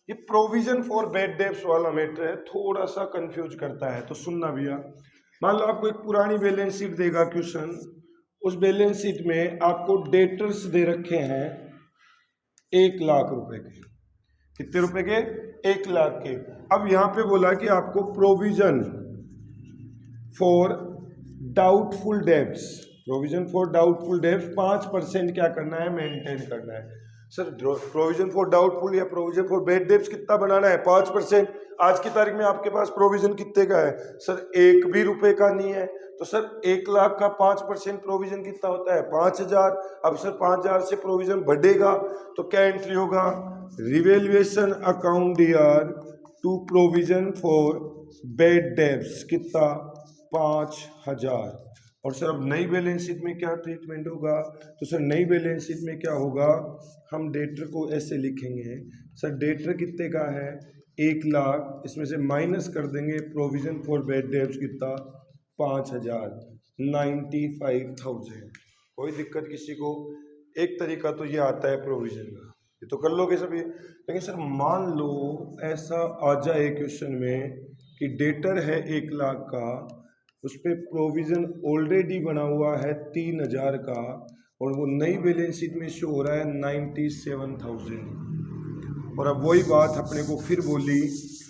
S1: ये प्रोविजन फॉर बैड डेब्ट्स वाला मैटर है, थोड़ा सा कंफ्यूज करता है, तो सुनना भैया। मान लो आपको एक पुरानी बैलेंस शीट देगा क्वेश्चन, उस बैलेंस शीट में आपको डेटर्स दे रखे हैं 1 लाख रुपए के, कितने रुपए के, 1 लाख के। अब यहां पे बोला कि आपको provision for doubtful debts, provision for doubtful debts 5% क्या करना है, मेंटेन करना है। सर प्रोविजन फॉर डाउटफुल या प्रोविजन फॉर बैड डेब्ट्स कितना बनाना है, 5%। आज की तारीख में आपके पास प्रोविजन कितने का है, सर 1 भी रुपए का नहीं है, तो सर 1 लाख का 5% प्रोविजन कितना होता है, 5,000। अब सर 5,000 से प्रोविजन बढ़ेगा तो क्या एंट्री होगा, revaluation account DR2 provision for bad debts कितना, 5,000। और सर अब नई बैलेंस शीट में क्या ट्रीटमेंट होगा, तो सर नई बैलेंस शीट में क्या होगा, हम डेटर को ऐसे लिखेंगे, सर डेटर कितने का है 1 लाख, इसमें से माइनस कर देंगे प्रोविजन फॉर बैड डेब्ट्स कितना 5,000, 95,000। कोई दिक्कत किसी को, एक तरीका तो ये आता है प्रोविजन का, ये तो कर लोगे सभी। लेकिन सर मान लो ऐसा आ जाए क्वेश्चन में कि डेटर है 1 लाख का, उस पर प्रोविजन ऑलरेडी बना हुआ है 3,000 का, और वो नई बैलेंस शीट में शो हो रहा है 97,000। और अब वही बात अपने को फिर बोली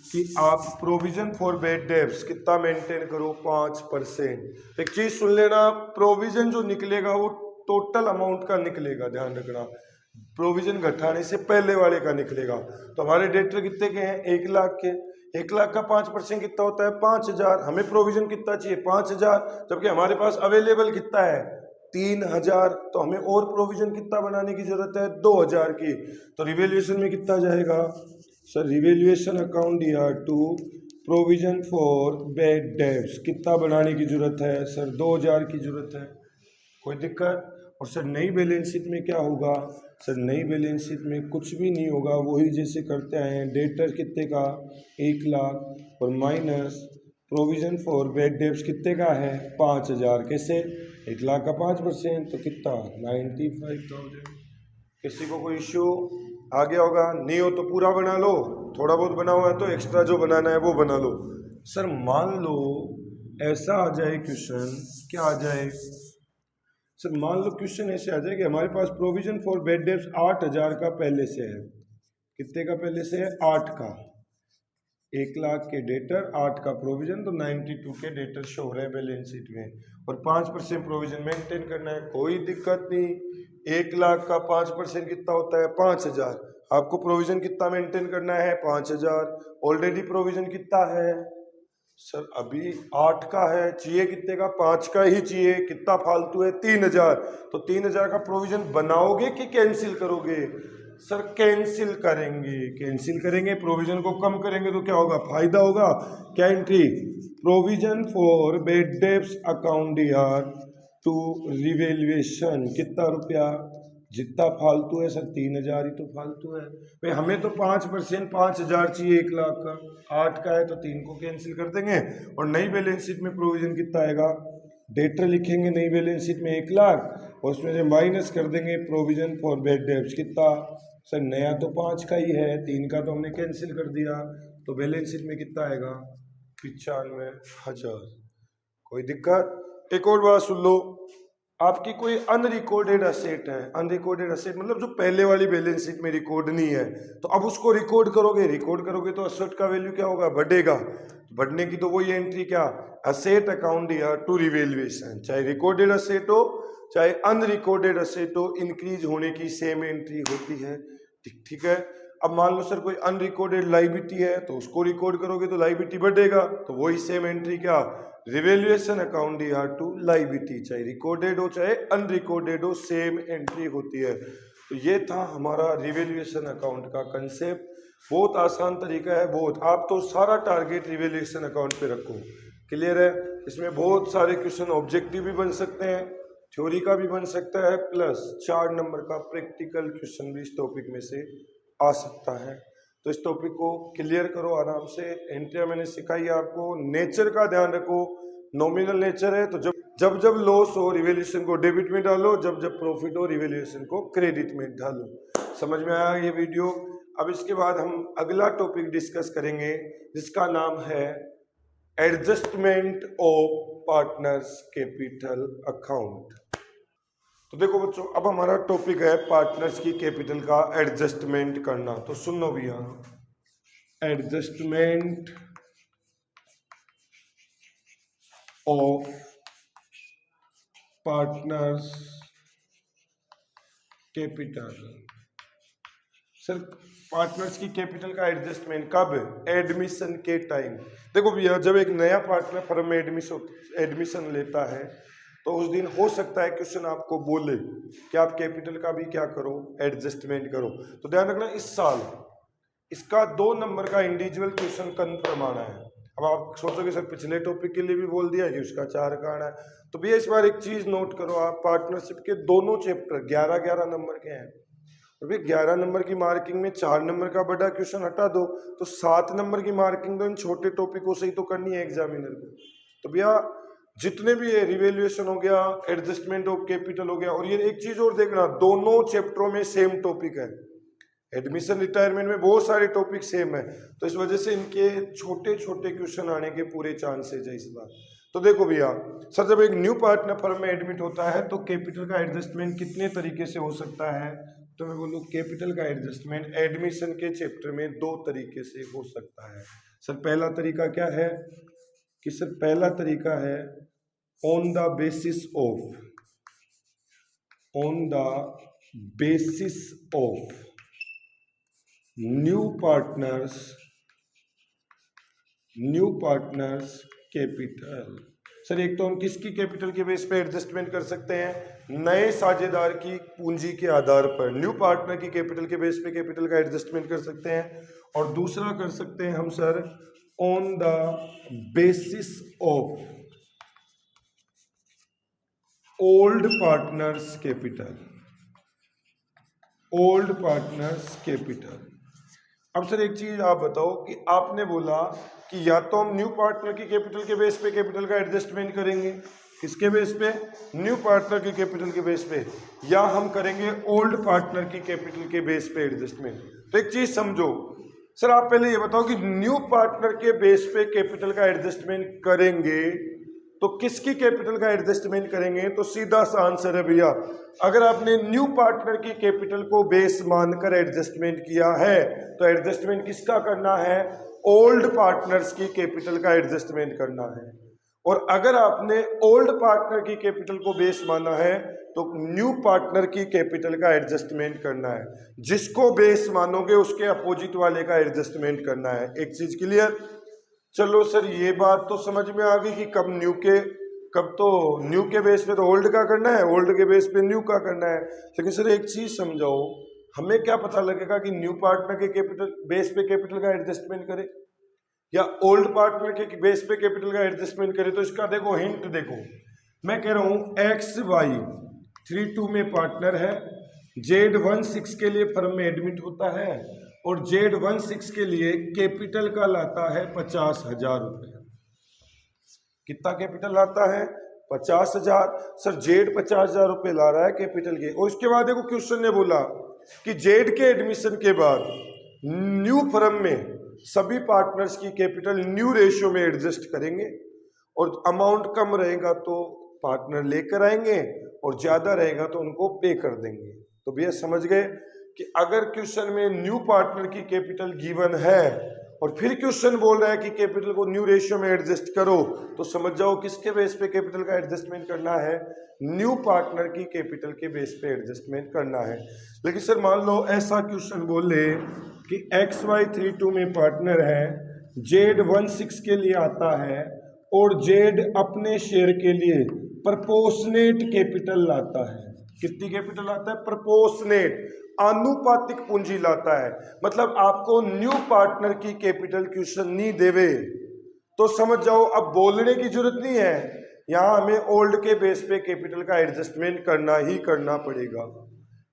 S1: कि आप प्रोविजन फॉर बैड डेब्ट्स कितना मेंटेन करो, 5%। एक चीज सुन लेना, प्रोविजन जो निकलेगा वो टोटल अमाउंट का निकलेगा, ध्यान रखना, प्रोविजन घटाने से पहले वाले का निकलेगा। तो हमारे डेटर कितने के हैं, 1 लाख के, 1 लाख का 5% कितना होता है, 5,000। हमें प्रोविजन कितना चाहिए, 5,000, जबकि हमारे पास अवेलेबल कितना है, 3,000। तो हमें और प्रोविजन कितना बनाने की जरूरत है, 2,000 की। तो रिवेल्युएशन में कितना जाएगा, sir revaluation account DR2 provision for bad debts कितना बनाने की जरूरत है, सर 2,000 की जरूरत है, कोई दिक्कत। और सर नई बैलेंस शीट में क्या होगा, सर नई बैलेंस शीट में कुछ भी नहीं होगा, वही जैसे करते आए हैं, डेटर कितने का 1 लाख, और minus provision for bad debts कितने का है 5,000, कैसे, 1 लाख का 5%, तो कितना 95,000। किसी को कोई इश्यू आ गया होगा, नहीं हो तो पूरा बना लो, थोड़ा बहुत बना हुआ है तो एक्स्ट्रा जो बनाना है वो बना लो। सर मान लो ऐसा आ जाए क्वेश्चन, क्या आ जाए, सर मान लो क्वेश्चन ऐसे आ जाए कि हमारे पास प्रोविजन फॉर बैड डेब्ट्स 8,000 का पहले से है, कितने का पहले से है, 8 का, 1 लाख के डेटर, 8 का प्रोविजन, तो 92 के डेटर शो हो रहे हैं बैलेंस शीट में, और 5% प्रोविजन मेंटेन करना है, कोई दिक्कत नहीं। 1 लाख का 5% कितना होता है, 5,000। आपको प्रोविजन कितना मेंटेन करना है, 5,000। ऑलरेडी प्रोविजन कितना है, सर अभी 8 का है, चाहिए कितने का, 5 का ही चाहिए, कितना फालतू है, 3,000। तो 3,000 का प्रोविजन बनाओगे कि कैंसिल करोगे, सर कैंसिल करेंगे, कैंसिल करेंगे, प्रोविजन को कम करेंगे तो क्या होगा, फायदा होगा। क्या entry, provision for bad debts account DR2 revaluation कितना रुपया, जितना फालतू है सर 3,000 ही तो फालतू है भाई, हमें तो 5% 5,000 चाहिए 1 लाख का, 8 का है तो 3 को कैंसिल कर देंगे। और नई बैलेंस शीट में प्रोविजन कितना आएगा, डेटर लिखेंगे नई बैलेंस शीट में 1 लाख, और उसमें से माइनस कर देंगे प्रोविजन फॉर बैड डेब्ट्स कितना, सर नया तो 5 का ही है, 3 का तो हमने कैंसिल कर दिया, तो बैलेंस शीट में कितना आएगा, 95,000। कोई दिक्कत। एक और बात सुन लो, आपकी कोई अनरिकॉर्डेड असेट है, अनरिकॉर्डेड असेट मतलब जो पहले वाली बैलेंस शीट में रिकॉर्ड नहीं है, तो अब उसको रिकॉर्ड करोगे तो असेट का वैल्यू क्या होगा, बढ़ेगा। तो बढ़ने की तो वही एंट्री क्या, असेट अकाउंट या टू रिवेल्युएशन, चाहे रिकॉर्डेड असेट हो चाहे अनरिकॉर्डेड असेट हो, इंक्रीज होने की सेम एंट्री होती है। ठीक ठीक है। अब मान लो सर कोई अनरिकॉर्डेड लाइबिलिटी है तो उसको रिकॉर्ड करोगे तो लाइबिलिटी बढ़ेगा, तो वही सेम एंट्री क्या, रिवेल्युएशन अकाउंट या टू लाइबिलिटी, चाहे रिकॉर्डेड हो चाहे अनरिकॉर्डेड हो सेम एंट्री होती है। तो ये था हमारा रिवेल्युएशन अकाउंट का कंसेप्ट। बहुत आसान तरीका है, बहुत। आप तो सारा टारगेट रिवेल्युएशन अकाउंट पे रखो, क्लियर है। इसमें बहुत सारे क्वेश्चन ऑब्जेक्टिव भी बन सकते हैं, थ्योरी का भी बन सकता है, प्लस 4 नंबर का प्रैक्टिकल क्वेश्चन भी इस टॉपिक में से आ सकता है। तो इस टॉपिक को क्लियर करो आराम से। एंट्रिया मैंने सिखाई है आपको। नेचर का ध्यान रखो, नॉमिनल नेचर है तो जब जब लॉस हो रिवेल्यूशन को डेबिट में डालो, जब जब प्रॉफिट हो रिवेल्यूशन को क्रेडिट में डालो। समझ में आया ये वीडियो। अब इसके बाद हम अगला टॉपिक डिस्कस करेंगे जिसका नाम है adjustment of partners capital account. तो देखो बच्चों, अब हमारा टॉपिक है पार्टनर्स की कैपिटल का एडजस्टमेंट करना। तो सुन लो भैया, adjustment of partners capital. Sir partners की कैपिटल का एडजस्टमेंट कब, एडमिशन के टाइम। देखो भैया, जब एक नया पार्टनर फर्म में एडमिशन लेता है तो उस दिन हो सकता है क्वेश्चन आपको बोले कि आप कैपिटल का भी क्या करो, एडजस्टमेंट करो। तो ध्यान रखना, इस साल इसका 2 नंबर का इंडिविजुअल क्वेश्चन कन्फर्म आना है। अब आप सोचोगे सर पिछले टॉपिक के लिए भी बोल दिया कि उसका 4 का आना है, तो भैया इस बार एक चीज नोट करो आप, पार्टनरशिप के दोनों चैप्टर 11-11 नंबर के हैं। तो भैया 11 नंबर की मार्किंग में 4 नंबर का बड़ा क्वेश्चन हटा दो, तो 7 नंबर की मार्किंग तो इन छोटे टॉपिकों से ही तो करनी है एग्जामिनर को। तो भैया जितने भी है, रिवेल्युएशन हो गया, एडजस्टमेंट ऑफ कैपिटल हो गया, और ये एक चीज और देखना, दोनों चैप्टरों में सेम टॉपिक है। एडमिशन रिटायरमेंट में बहुत सारे टॉपिक सेम है, तो इस वजह से इनके छोटे छोटे क्वेश्चन आने के पूरे चांसेज है इस बार। तो देखो भैया, सर जब एक न्यू पार्टनर फर्म में एडमिट होता है तो कैपिटल का एडजस्टमेंट कितने तरीके से हो सकता है, तो मैं बोलूँ कैपिटल का एडजस्टमेंट एडमिशन के चैप्टर में 2 तरीके से हो सकता है। सर पहला तरीका क्या है कि सर पहला तरीका है on the basis of new partners capital. Sir एक तो हम किसकी कैपिटल के बेस पे एडजस्टमेंट कर सकते हैं, नए साझेदार की पूंजी के आधार पर न्यू पार्टनर की कैपिटल के बेस पे कैपिटल का एडजस्टमेंट कर सकते हैं। और दूसरा कर सकते हैं हम sir on the basis of old partners capital. अब सर एक चीज आप बताओ कि आपने बोला कि या तो हम न्यू पार्टनर की कैपिटल के बेस पे कैपिटल का एडजस्टमेंट करेंगे, किसके बेस पे, न्यू पार्टनर की कैपिटल के बेस पे, या हम करेंगे ओल्ड पार्टनर की कैपिटल के बेस पे एडजस्टमेंट। तो एक चीज समझो सर, आप पहले ये बताओ कि न्यू पार्टनर के बेस पे कैपिटल का एडजस्टमेंट करेंगे तो किसकी कैपिटल का एडजस्टमेंट करेंगे। तो सीधा सा आंसर है भैया, अगर आपने न्यू पार्टनर की कैपिटल को बेस मानकर एडजस्टमेंट किया है तो एडजस्टमेंट किसका करना है, ओल्ड पार्टनर्स की कैपिटल का एडजस्टमेंट करना है। और अगर आपने ओल्ड पार्टनर की कैपिटल को बेस माना है तो न्यू पार्टनर की कैपिटल का एडजस्टमेंट करना है। जिसको बेस मानोगे उसके अपोजिट वाले का एडजस्टमेंट करना है। एक चीज क्लियर। चलो सर ये बात तो समझ में आ गई कि कब न्यू के बेस पे तो ओल्ड का करना है, ओल्ड के बेस पे न्यू का करना है। लेकिन सर एक चीज समझाओ, हमें क्या पता लगेगा कि न्यू पार्टनर के कैपिटल बेस पे कैपिटल का एडजस्टमेंट करे या ओल्ड पार्टनर के बेस पे कैपिटल का एडजस्टमेंट करे। तो इसका देखो हिंट देखो, मैं कह रहा हूं XY 32 में पार्टनर है, Z16 के लिए फर्म में एडमिट होता है और Z16 के लिए कैपिटल का लाता है 50,000 रुपये। कितना कैपिटल लाता है, 50,000। सर जेड 50,000 रुपये ला रहा है कैपिटल के, और उसके बाद देखो क्वेश्चन ने बोला कि जेड के एडमिशन के बाद न्यू फर्म में सभी पार्टनर्स की कैपिटल न्यू रेशियो में एडजस्ट करेंगे और अमाउंट कम रहेगा तो पार्टनर लेकर आएंगे और ज्यादा रहेगा तो उनको पे कर देंगे। तो भैया समझ गए कि अगर क्वेश्चन में न्यू पार्टनर की कैपिटल गिवन है और फिर क्वेश्चन बोल रहा है कि कैपिटल को न्यू रेशियो में एडजस्ट करो, तो समझ जाओ किसके बेस पे कैपिटल का एडजस्टमेंट करना है, न्यू पार्टनर की कैपिटल के बेस पे एडजस्टमेंट करना है। लेकिन सर मान लो ऐसा क्वेश्चन बोले कि XY32 में पार्टनर है, Z16 के लिए आता है और Z अपने शेयर के लिए प्रपोर्शनेट कैपिटल लाता है। कितनी कैपिटल लाता है? प्रपोर्शनेट, आनुपातिक पूंजी लाता है। मतलब आपको न्यू पार्टनर की कैपिटल क्वेश्चन नहीं देवे तो समझ जाओ अब बोलने की जरूरत नहीं है, यहां हमें ओल्ड के बेस पे कैपिटल का एडजस्टमेंट करना ही करना पड़ेगा।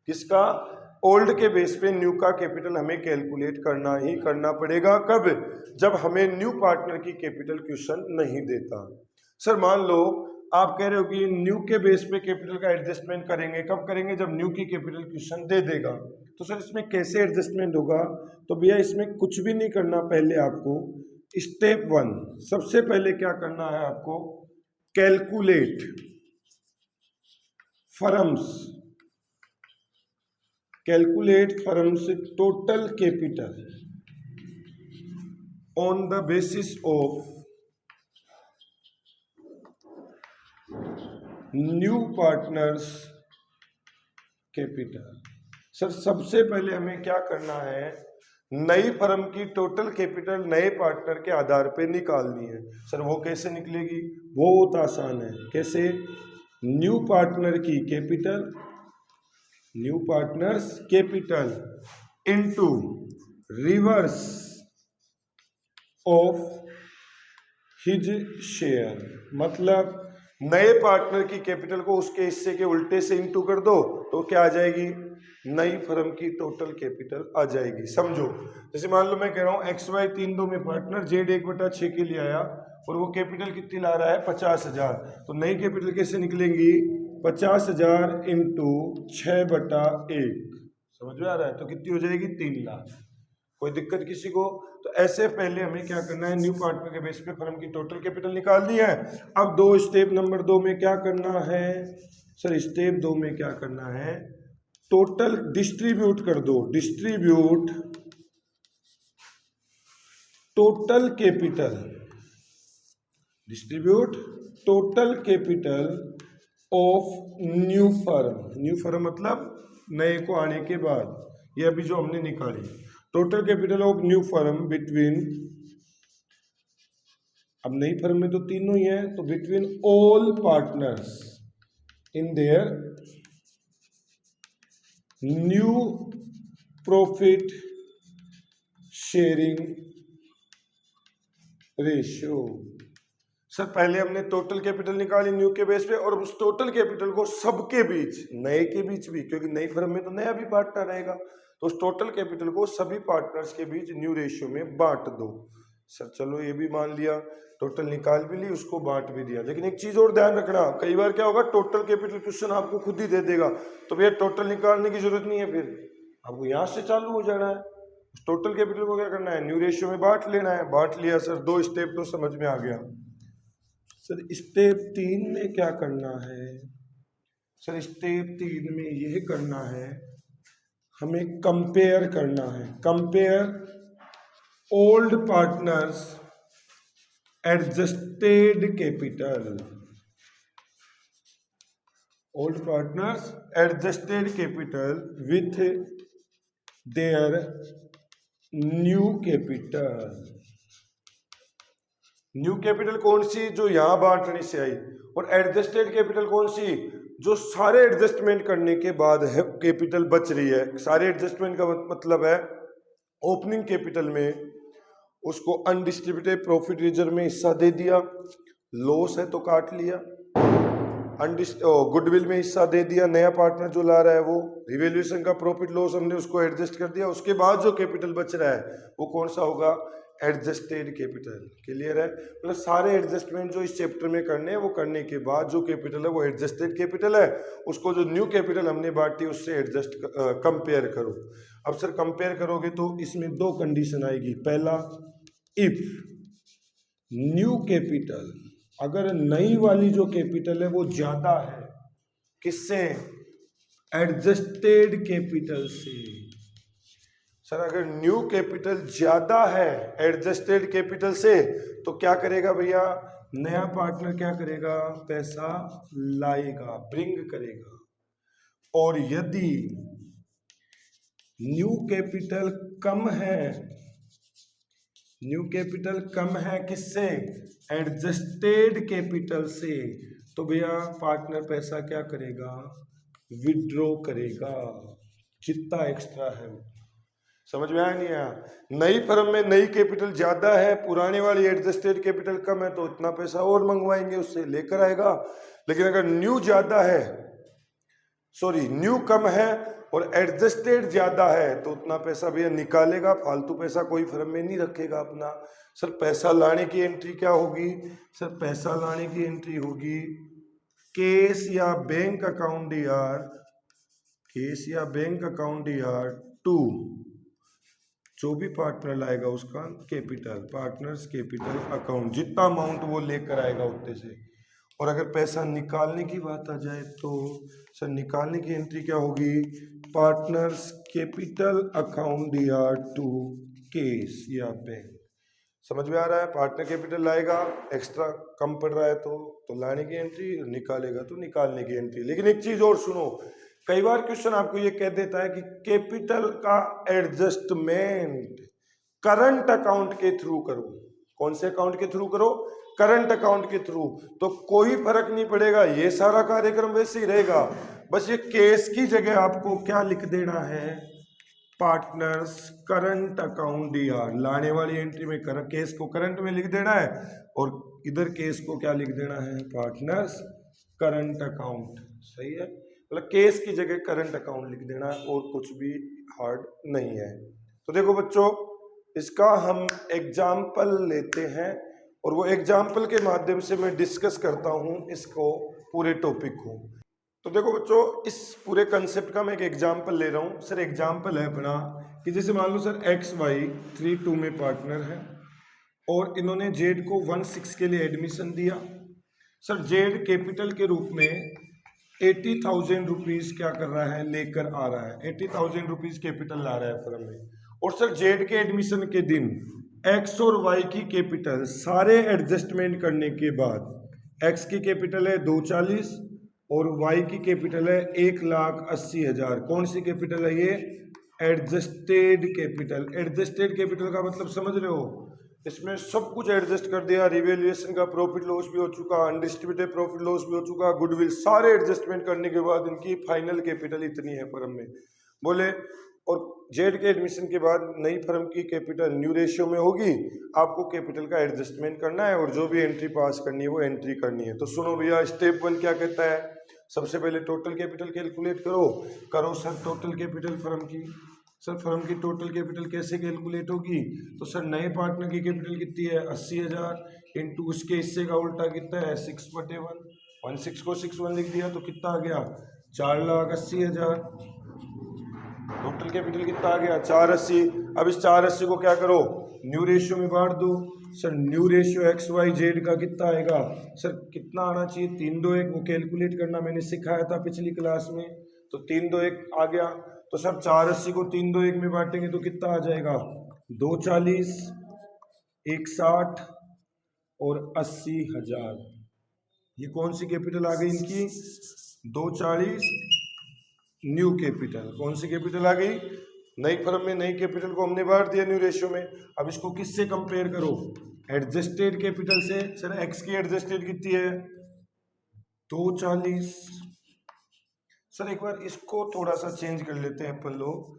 S1: किसका? ओल्ड के बेस पे न्यू का कैपिटल हमें कैलकुलेट करना ही करना पड़ेगा। कब? जब हमें न्यू पार्टनर की कैपिटल क्वेश्चन नहीं देता। सर मान लो आप कह रहे हो कि न्यू के बेस पे कैपिटल का एडजस्टमेंट करेंगे, कब करेंगे? जब न्यू की कैपिटल क्वेश्चन दे देगा। तो सर इसमें कैसे एडजस्टमेंट होगा? तो भैया इसमें कुछ भी नहीं करना, पहले आपको स्टेप 1 सबसे पहले क्या करना है आपको, calculate firms, calculate firms total capital on the basis of new partners capital. Sir सबसे पहले हमें क्या करना है, नई फर्म की टोटल कैपिटल नए पार्टनर के आधार पे निकालनी है। सर वो कैसे निकलेगी? बहुत आसान है। कैसे? न्यू पार्टनर की capital, new partners capital into reverse of his share. मतलब नए पार्टनर की कैपिटल को उसके हिस्से के उल्टे से इंटू कर दो तो क्या आ जाएगी? नई फर्म की टोटल कैपिटल आ जाएगी। समझो जैसे मान लो मैं कह रहा हूँ XY32 में पार्टनर Z1/6 के लिए आया और वो कैपिटल कितनी ला रहा है? 50,000। तो नई कैपिटल कैसे निकलेंगी? 50,000 इंटू 6/1। समझ में आ रहा है? तो कितनी हो जाएगी? 3 लाख। कोई दिक्कत किसी को? तो ऐसे पहले हमें क्या करना है, न्यू पार्टनर के बेस पे फर्म की टोटल कैपिटल निकालनी है। अब स्टेप नंबर 2 में क्या करना है? सर स्टेप 2 में क्या करना है, टोटल डिस्ट्रीब्यूट कर दो, distribute total capital, distribute total capital of new firm. New firm मतलब नए को आने के बाद, ये अभी जो हमने निकाली, total capital of new firm between, अब नई फर्म में तो तीनों ही है, तो between all partners in their new profit sharing ratio. Sir पहले हमने टोटल कैपिटल निकाली न्यू के बेस पे और उस टोटल कैपिटल को सबके बीच, नए के बीच भी, क्योंकि नई फर्म में तो नया भी पार्टनर रहेगा, तो उस टोटल कैपिटल को सभी पार्टनर्स के बीच न्यू रेशियो में बांट दो। सर चलो ये भी मान लिया, टोटल निकाल भी ली, उसको बांट भी दिया। लेकिन एक चीज और ध्यान रखना, कई बार क्या होगा, टोटल कैपिटल क्वेश्चन आपको खुद ही दे देगा, तो भैया टोटल निकालने की जरूरत नहीं है, फिर आपको यहाँ से चालू हो जाना है। टोटल कैपिटल को क्या करना है, न्यू रेशियो में बांट लेना है। बांट लिया सर, 2 स्टेप तो समझ में आ गया। सर स्टेप 3 में क्या करना है? सर स्टेप 3 में यह करना है, हमें कंपेयर करना है, compare old partners adjusted capital, old partners adjusted capital with their new capital. New capital कौन सी? जो यहां बांटने से आई। और एडजस्टेड कैपिटल कौन सी? जो सारे एडजस्टमेंट करने के बाद है कैपिटल बच रही है। सारे एडजस्टमेंट का मतलब है ओपनिंग कैपिटल में उसको अनडिस्ट्रीब्यूटेड प्रॉफिट रिजर्व में हिस्सा दे दिया, लॉस है तो काट लिया, गुडविल में हिस्सा दे दिया, नया पार्टनर जो ला रहा है वो, रिवैल्यूएशन का प्रॉफिट लॉस हमने उसको एडजस्ट कर दिया, उसके बाद जो कैपिटल बच रहा है वो कौन सा होगा? Adjusted capital. क्लियर है? मतलब सारे एडजस्टमेंट जो इस चैप्टर में करने हैं वो करने के बाद जो कैपिटल है वो एडजस्टेड कैपिटल है, उसको जो न्यू कैपिटल हमने बांटी उससे एडजस्ट कंपेयर करो। अब सर कंपेयर करोगे तो इसमें 2 कंडीशन आएगी। पहला, इफ न्यू कैपिटल अगर नई वाली जो कैपिटल है वो ज्यादा है किससे, एडजस्टेड कैपिटल से। सर अगर न्यू कैपिटल ज्यादा है एडजस्टेड कैपिटल से तो क्या करेगा भैया, नया पार्टनर क्या करेगा, पैसा लाएगा, ब्रिंग करेगा। और यदि न्यू कैपिटल कम है, न्यू कैपिटल कम है किससे, एडजस्टेड कैपिटल से, तो भैया पार्टनर पैसा क्या करेगा, विड्रॉ करेगा, जितना एक्स्ट्रा है। समझ में आया नहीं आया? नई फर्म में नई कैपिटल ज्यादा है, पुरानी वाली एडजस्टेड कैपिटल कम है, तो इतना पैसा और मंगवाएंगे उससे, लेकर आएगा। लेकिन अगर न्यू ज्यादा है, सॉरी न्यू कम है और एडजस्टेड ज्यादा है तो उतना पैसा भैया निकालेगा, फालतू पैसा कोई फर्म में नहीं रखेगा अपना। सर पैसा लाने की एंट्री क्या होगी, सर पैसा लाने की एंट्री होगी केस या बैंक अकाउंट यार, केस या बैंक अकाउंट यार टू, जो भी पार्टनर लाएगा उसका कैपिटल, पार्टनर्स कैपिटल अकाउंट, जितना अमाउंट वो लेकर आएगा उतने से। और अगर पैसा निकालने की बात आ जाए तो सर निकालने की एंट्री क्या होगी, पार्टनर्स कैपिटल अकाउंट यार टू केस या बैंक। समझ में आ रहा है? पार्टनर कैपिटल लाएगा, एक्स्ट्रा कम पड़ रहा है तो लाने की एंट्री, निकालेगा तो निकालने की एंट्री। लेकिन एक चीज और सुनो, कई बार क्वेश्चन आपको ये कह देता है कि कैपिटल का एडजस्टमेंट करंट अकाउंट के थ्रू करो। कौन से अकाउंट के थ्रू करो, करंट अकाउंट के थ्रू। तो कोई फर्क नहीं पड़ेगा, ये सारा कार्यक्रम वैसे ही रहेगा, बस ये केस की जगह आपको क्या लिख देना है, पार्टनर्स करंट अकाउंट यार, लाने वाली एंट्री में केस को करंट में लिख देना है और इधर केस को क्या लिख देना है, पार्टनर्स करंट अकाउंट। सही है, मतलब केस की जगह करंट अकाउंट लिख देना है और कुछ भी हार्ड नहीं है। तो देखो बच्चों, इसका हम एग्जाम्पल लेते हैं और वो एग्जाम्पल के माध्यम से मैं डिस्कस करता हूँ इसको, पूरे टॉपिक को। तो देखो बच्चों, इस पूरे कंसेप्ट का मैं एक एग्जाम्पल ले रहा हूँ। सर एग्जाम्पल है अपना कि जैसे मान लो सर एक्स वाई 3-2 में पार्टनर है और इन्होंने जेड को 1-6 के लिए एडमिशन दिया। सर जेड कैपिटल के रूप में 80,000 रुपीज क्या कर रहा है, लेकर आ रहा है, 80,000 रुपीज कैपिटल ला रहा है फर्म में। और सर जेड के एडमिशन के दिन एक्स और वाई की कैपिटल सारे एडजस्टमेंट करने के बाद एक्स की कैपिटल है 240 और वाई की कैपिटल है 1,80,000। कौन सी कैपिटल है ये, एडजस्टेड कैपिटल। एडजस्टेड कैपिटल का मतलब समझ रहे हो, इसमें सब कुछ एडजस्ट कर दिया, रिवेल्युएशन का प्रॉफिट लॉस भी हो चुका, अनडिस्ट्रीब्यूटेड प्रॉफिट लॉस भी हो चुका, गुडविल, सारे एडजस्टमेंट करने के बाद इनकी फाइनल कैपिटल इतनी है फर्म में, बोले। और जेड के एडमिशन के बाद नई फर्म की कैपिटल न्यू रेशियो में होगी, आपको कैपिटल का एडजस्टमेंट करना है और जो भी एंट्री पास करनी है वो एंट्री करनी है। तो सुनो भैया, स्टेप 1 क्या कहता है, सबसे पहले टोटल कैपिटल कैलकुलेट करो सर टोटल कैपिटल फर्म की। सर फर्म की टोटल कैपिटल कैसे कैलकुलेट होगी, तो सर नए पार्टनर की कैपिटल कितनी है 80,000 इंटू उसके हिस्से का उल्टा कितना है 6/1, 16 को 6/1 लिख दिया तो कितना आ गया 4,80,000। टोटल कैपिटल कितना आ गया 480। अब इस 480 को क्या करो, न्यू रेशियो में बांट दो। Sir new ratio X Y Z का कितना आएगा, सर कितना आना चाहिए 3/2, वो कैलकुलेट करना मैंने सिखाया था पिछली क्लास में, तो 3/2 आ गया। तो सर 480 को 3/2 में बांटेंगे तो कितना आ जाएगा 240, 160 और 80,000। ये कौन सी कैपिटल आ गई इनकी, 240 न्यू कैपिटल। कौन सी कैपिटल आ गई, नई फर्म में नई कैपिटल को हमने बांट दिया न्यू रेशियो में। अब इसको किससे कंपेयर करो, एडजस्टेड कैपिटल से। सर एक्स की एडजस्टेड कितनी है 240। सर एक बार इसको थोड़ा सा चेंज कर लेते हैं अपन लोग,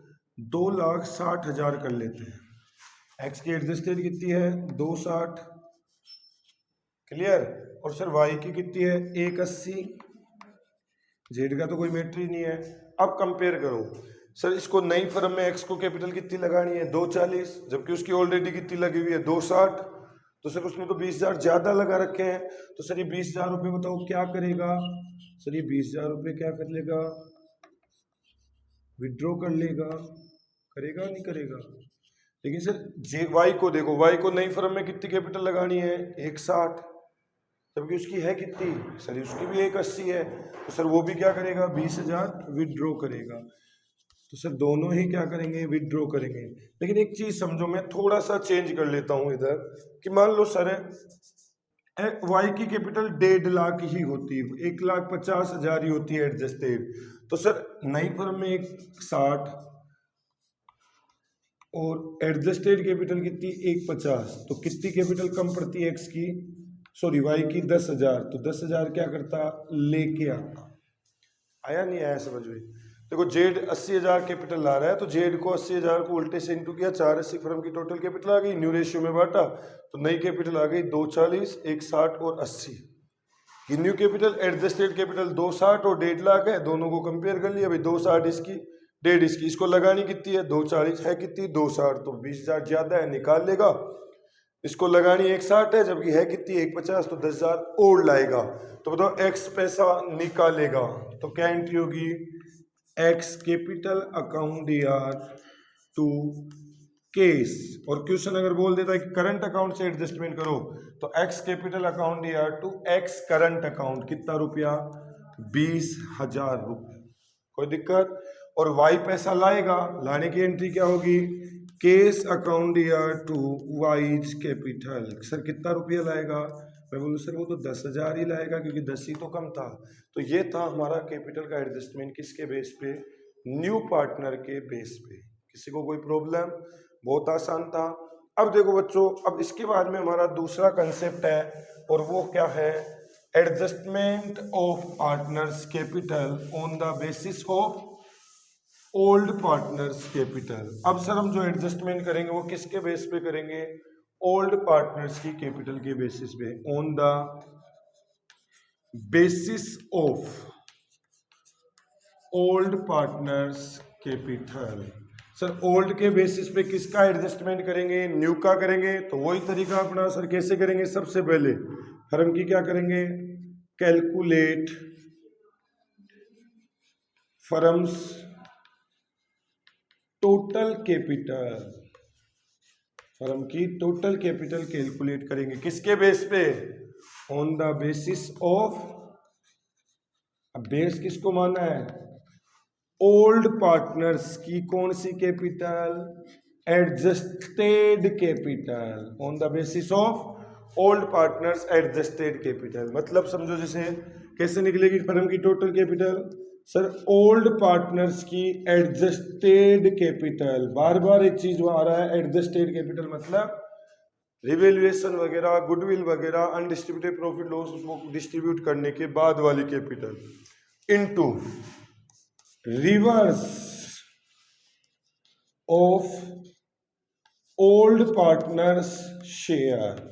S1: 2,60,000 कर लेते हैं। एक्स की एडजस्टेड कितनी है 260, क्लियर। और सर वाई की कितनी है 180, जेड का तो कोई मैटर ही नहीं है। अब कंपेयर करो, सर इसको नई फर्म में एक्स को कैपिटल कितनी लगानी है 240, जबकि उसकी ऑलरेडी कितनी लगी हुई है 260, तो सर उसमें तो 20,000 ज्यादा लगा रखे हैं। तो सर ये 20,000 रुपये बताओ क्या करेगा, सर ये 20,000 रुपये क्या कर लेगा, विड्रॉ कर लेगा, करेगा नहीं करेगा। लेकिन सर जे वाई को देखो, वाई को नई फर्म में कितनी कैपिटल लगानी है 160, जबकि उसकी है कितनी सर, उसकी भी 180 है, तो सर वो भी क्या करेगा 20,000 विदड्रॉ करेगा। तो सर दोनों ही क्या करेंगे विदड्रॉ करेंगे। लेकिन एक चीज समझो, मैं थोड़ा सा चेंज कर लेता हूं इधर कि मान लो सर वाई की कैपिटल 1.5 लाख ही होती है, 1,50,000 ही होती है एडजस्टेड। तो सर नई फर्म में 1,60 और एडजस्टेड कैपिटल कितनी 1,50, तो कितनी कैपिटल कम पड़ती है एक्स की, सॉरी वाई की 10,000। तो 10,000 क्या करता लेके आता। आया नहीं आया समझ में? देखो जेड 80,000 कैपिटल ला रहा है, तो जेड को 80,000 को उल्टे से इंटू किया, 480 फर्म की टोटल कैपिटल आ गई, न्यू रेशियो में बांटा तो नई कैपिटल आ गई 240, 160 और 80 की न्यू कैपिटल। एडजस्टेड कैपिटल 260 और 1.5 लाख है, दोनों को कंपेयर कर लिया भाई, 260 इसकी 1.5 इसकी, इसको लगानी कितनी है 240 है कितनी 260, तो 20,000 ज्यादा है निकाल लेगा। इसको लगानी 160 है जबकि है कितनी 150, तो 10,000 और लाएगा। तो बताओ एक्स पैसा निकालेगा, तो क्या एंट्री होगी एक्स कैपिटल अकाउंट यार टू केस। और क्वेश्चन अगर बोल देता है कि करंट अकाउंट से एडजस्टमेंट करो, तो एक्स कैपिटल अकाउंट यार टू एक्स करंट अकाउंट कितना रुपया 20,000 रुपये, कोई दिक्कत। और वाई पैसा लाएगा, लाने की एंट्री क्या होगी केस अकाउंट यार टू वाइज कैपिटल। सर कितना रुपया लाएगा, मैं बोलूँ सर वो तो 10,000 ही लाएगा क्योंकि 10 ही तो कम था। तो ये था हमारा कैपिटल का एडजस्टमेंट किसके बेस पे, न्यू पार्टनर के बेस पे। किसी को कोई प्रॉब्लम, बहुत आसान था। अब देखो बच्चों, अब इसके बाद में हमारा दूसरा कंसेप्ट है और वो क्या है adjustment of partners capital on the basis of old partners capital. अब सर हम जो एडजस्टमेंट करेंगे वो किसके बेस पे करेंगे, ओल्ड पार्टनर्स की कैपिटल के बेसिस पे, on the basis of old partners capital. Sir old के बेसिस पे किसका एडजस्टमेंट करेंगे, न्यू का करेंगे। तो वही तरीका अपना सर कैसे करेंगे, सबसे पहले फर्म की क्या करेंगे calculate firms total capital, firm की टोटल कैपिटल कैलकुलेट करेंगे किसके बेस पे, ऑन द बेसिस ऑफ, अब बेस किसको माना है ओल्ड पार्टनर्स की कौन सी capital adjusted capital, on the basis of old partners adjusted capital. मतलब समझो जैसे कैसे निकलेगी फर्म की total capital, sir old partners की एडजस्टेड कैपिटल, बार बार एक चीज आ रहा है एडजस्टेड कैपिटल मतलब रिवेल्युएशन वगैरह गुडविल वगैरह अनडिस्ट्रीब्यूटेड प्रॉफिट लॉस उसको डिस्ट्रीब्यूट करने के बाद वाली capital into reverse of old partners share.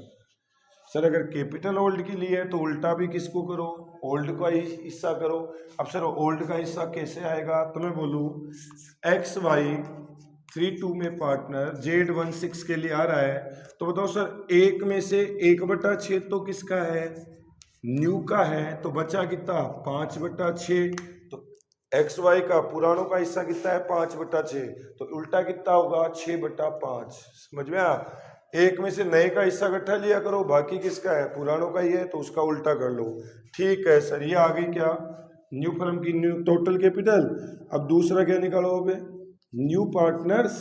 S1: Sir अगर कैपिटल ओल्ड के लिए है तो उल्टा भी किसको करो ओल्ड का ही हिस्सा करो। अब सर ओल्ड का हिस्सा कैसे आएगा, तो मैं बोलूँ एक्स वाई 32 में पार्टनर जेड 16 के लिए आ रहा है, तो बताओ सर एक में से 1/6 तो किसका है न्यू का है, तो बचा कितना 5/6, तो एक्स वाई का पुरानों का हिस्सा कितना है 5/6, तो उल्टा कितना होगा 6/5। समझ में आया, एक में से नए का हिस्सा इकट्ठा लिया करो, बाकी किसका है पुरानों का ही है, तो उसका उल्टा कर लो। ठीक है सर, ये आ गई क्या न्यू फर्म की न्यू टोटल कैपिटल। अब दूसरा क्या निकालो अब न्यू पार्टनर्स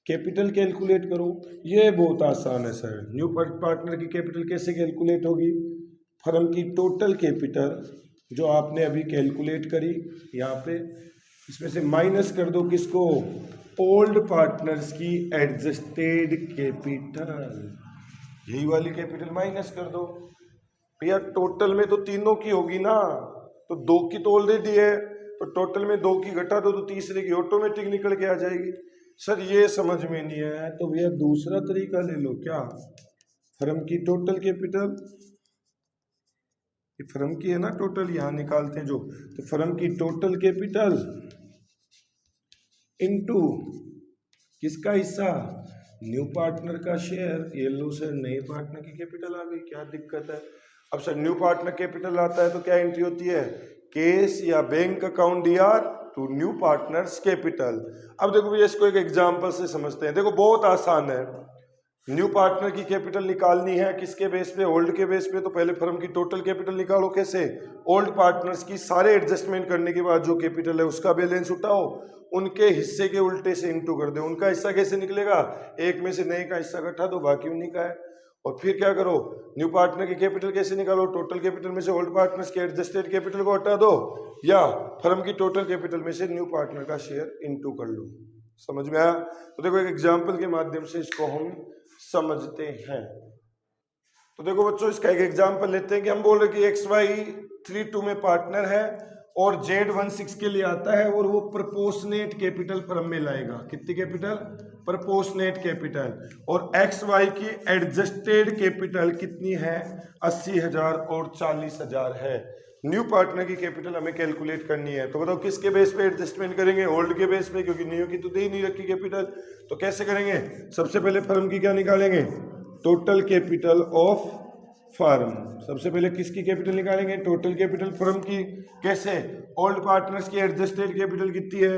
S1: कैपिटल कैलकुलेट करो। ये बहुत आसान है सर, न्यू पार्टनर की कैपिटल कैसे कैलकुलेट होगी, फर्म की टोटल कैपिटल जो आपने अभी कैलकुलेट करी यहाँ पे, इसमें से माइनस कर दो किसको ओल्ड पार्टनर्स की एडजस्टेड कैपिटल, यही वाली कैपिटल माइनस कर दो। भैया टोटल में तो तीनों की होगी ना, तो 2 की तो ऑलरेडी है, तो टोटल में 2 की घटा दो तो तीसरे की ऑटोमेटिक निकल के आ जाएगी। सर ये समझ में नहीं आया तो भैया दूसरा तरीका ले लो, क्या फर्म की टोटल कैपिटल, फर्म की है ना टोटल यहाँ निकालते हैं जो, तो फर्म की टोटल कैपिटल इनटू किसका हिस्सा न्यू पार्टनर का शेयर। ये लो सर नए पार्टनर की कैपिटल आ गई, क्या दिक्कत है। अब सर न्यू पार्टनर कैपिटल आता है तो क्या एंट्री होती है केस या bank account DR to new partners capital. अब देखो भैया इसको एक एग्जांपल से समझते हैं, देखो बहुत आसान है। न्यू पार्टनर की कैपिटल निकालनी है किसके बेस पे, ओल्ड के बेस पे। तो पहले फर्म की टोटल कैपिटल निकालो। कैसे? ओल्ड पार्टनर्स की सारे एडजस्टमेंट करने के बाद जो कैपिटल है उसका बैलेंस उठाओ, उनके हिस्से के उल्टे से इंटू कर दो। उनका हिस्सा कैसे निकलेगा? एक में से नए का हिस्सा घटा दो, बाकी उन्हीं का है। और फिर क्या करो, न्यू पार्टनर की कैपिटल कैसे निकालो? टोटल कैपिटल में से ओल्ड पार्टनर्स के एडजस्टेड कैपिटल को हटा दो, या फर्म की टोटल कैपिटल में से न्यू पार्टनर का शेयर इंटू कर लो। समझ में आया? तो देखो एक एग्जाम्पल के माध्यम से इसको हम समझते हैं। तो देखो बच्चों, इसका एक एग्जाम्पल लेते हैं कि हम बोल रहे कि XY32 में पार्टनर है और Z16 के लिए आता है और वो प्रपोर्शनेट कैपिटल फर्म में लाएगा। कितनी कैपिटल? Proportionate capital. और XY की एडजस्टेड कैपिटल कितनी है? 80,000 और 40,000 है। न्यू पार्टनर की कैपिटल हमें कैलकुलेट करनी है। तो बताओ किसके बेस पे एडजस्टमेंट करेंगे? ओल्ड के बेस पे, क्योंकि न्यू की तो दे ही नहीं रखी कैपिटल। तो कैसे करेंगे? सबसे पहले फर्म की क्या निकालेंगे? Total capital of firm. सबसे पहले किसकी कैपिटल निकालेंगे? टोटल कैपिटल फर्म की। कैसे? ओल्ड पार्टनर्स की एडजस्टेड कैपिटल कितनी है?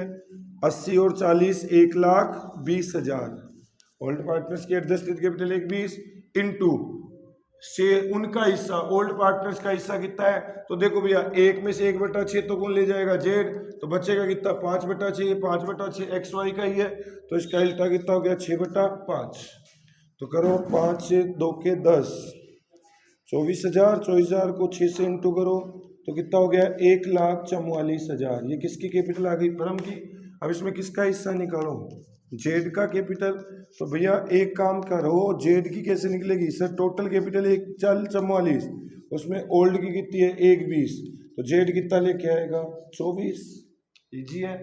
S1: 80 और 40, 1,20,000। ओल्ड पार्टनर्स की एडजस्टेड कैपिटल 1,20 इंटू से उनका हिस्सा, ओल्ड पार्टनर्स का हिस्सा कितना है? तो देखो भैया, 1 में से 1/6 तो कौन ले जाएगा? जेड। तो बचेगा कितना? 5/6। 5/6 XY का ही है, तो इसका उल्टा कितना हो गया? 6/5। तो करो 5 से 2 के 10, 24,000। 24,000 को 6 से इंटू करो तो कितना हो गया? 1,44,000। ये किसकी कैपिटल आ गई? फर्म की। अब इसमें किसका हिस्सा निकालो? जेड का कैपिटल। तो भैया एक काम करो, जेड की कैसे निकलेगी? सर टोटल कैपिटल 1,44, उसमें ओल्ड की कितनी है? 1,20। तो जेड कितना लेके आएगा? 24। इजी है।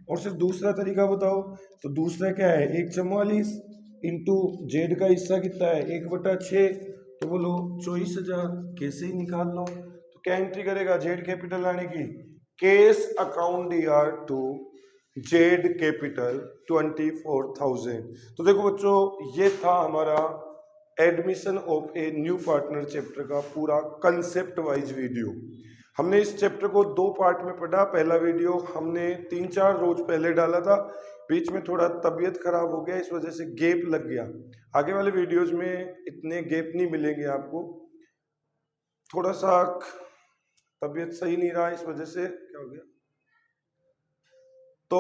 S1: और सिर्फ दूसरा तरीका बताओ। तो दूसरा क्या है? 1,44 इंटू जेड का हिस्सा कितना है? 1/6। तो बोलो 24,000। कैसे ही निकाल लो। तो क्या एंट्री करेगा जेड कैपिटल लाने की? Cash account DR to Z capital 24,000। तो देखो बच्चों, ये था हमारा admission of a new partner chapter का पूरा कंसेप्ट वाइज वीडियो। हमने इस चैप्टर को 2 पार्ट में पढ़ा। पहला वीडियो हमने 3-4 रोज पहले डाला था, बीच में थोड़ा तबीयत खराब हो गया, इस वजह से गैप लग गया। आगे वाले वीडियोज में इतने गैप नहीं मिलेंगे आपको। थोड़ा सा तबीयत सही नहीं रहा, इस वजह से क्या हो गया। तो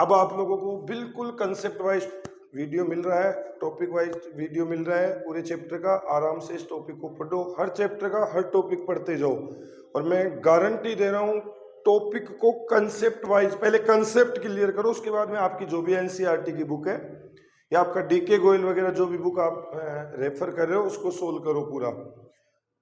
S1: अब आप लोगों को बिल्कुल कंसेप्ट वाइज वीडियो मिल रहा है, टॉपिक वाइज वीडियो मिल रहा है पूरे चैप्टर का। आराम से इस टॉपिक को पढ़ो, हर चैप्टर का हर टॉपिक पढ़ते जाओ। और मैं गारंटी दे रहा हूँ, टॉपिक को कंसेप्ट वाइज पहले कंसेप्ट क्लियर करो, उसके बाद में आपकी जो भी NCERT की बुक है या आपका DK गोयल वगैरह जो भी बुक आप रेफर कर रहे हो उसको सोल्व करो पूरा।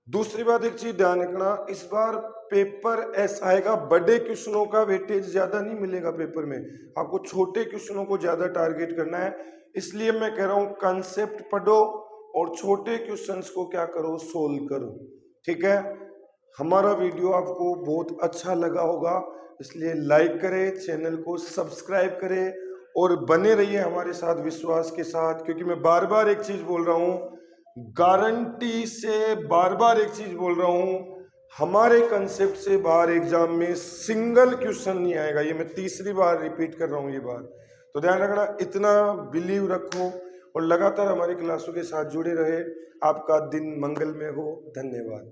S1: दूसरी बात, एक चीज ध्यान रखना, इस बार पेपर ऐसा आएगा, बड़े क्वेश्चनों का वेटेज ज्यादा नहीं मिलेगा पेपर में, आपको छोटे क्वेश्चनों को ज्यादा टारगेट करना है। इसलिए मैं कह रहा हूं कंसेप्ट पढ़ो और छोटे क्वेश्चंस को क्या करो? सोल्व करो। ठीक है? हमारा वीडियो आपको बहुत अच्छा लगा होगा, इसलिए लाइक करें, चैनल को सब्सक्राइब करें और बने रहिए हमारे साथ विश्वास के साथ। क्योंकि मैं बार बार एक चीज बोल रहा हूं, गारंटी से बार बार एक चीज बोल रहा हूं, हमारे कंसेप्ट से बाहर एग्जाम में सिंगल क्वेश्चन नहीं आएगा। ये मैं तीसरी बार रिपीट कर रहा हूं ये बात, तो ध्यान रखना, इतना बिलीव रखो और लगातार हमारी क्लासों के साथ जुड़े रहे। आपका दिन मंगलमय हो। धन्यवाद।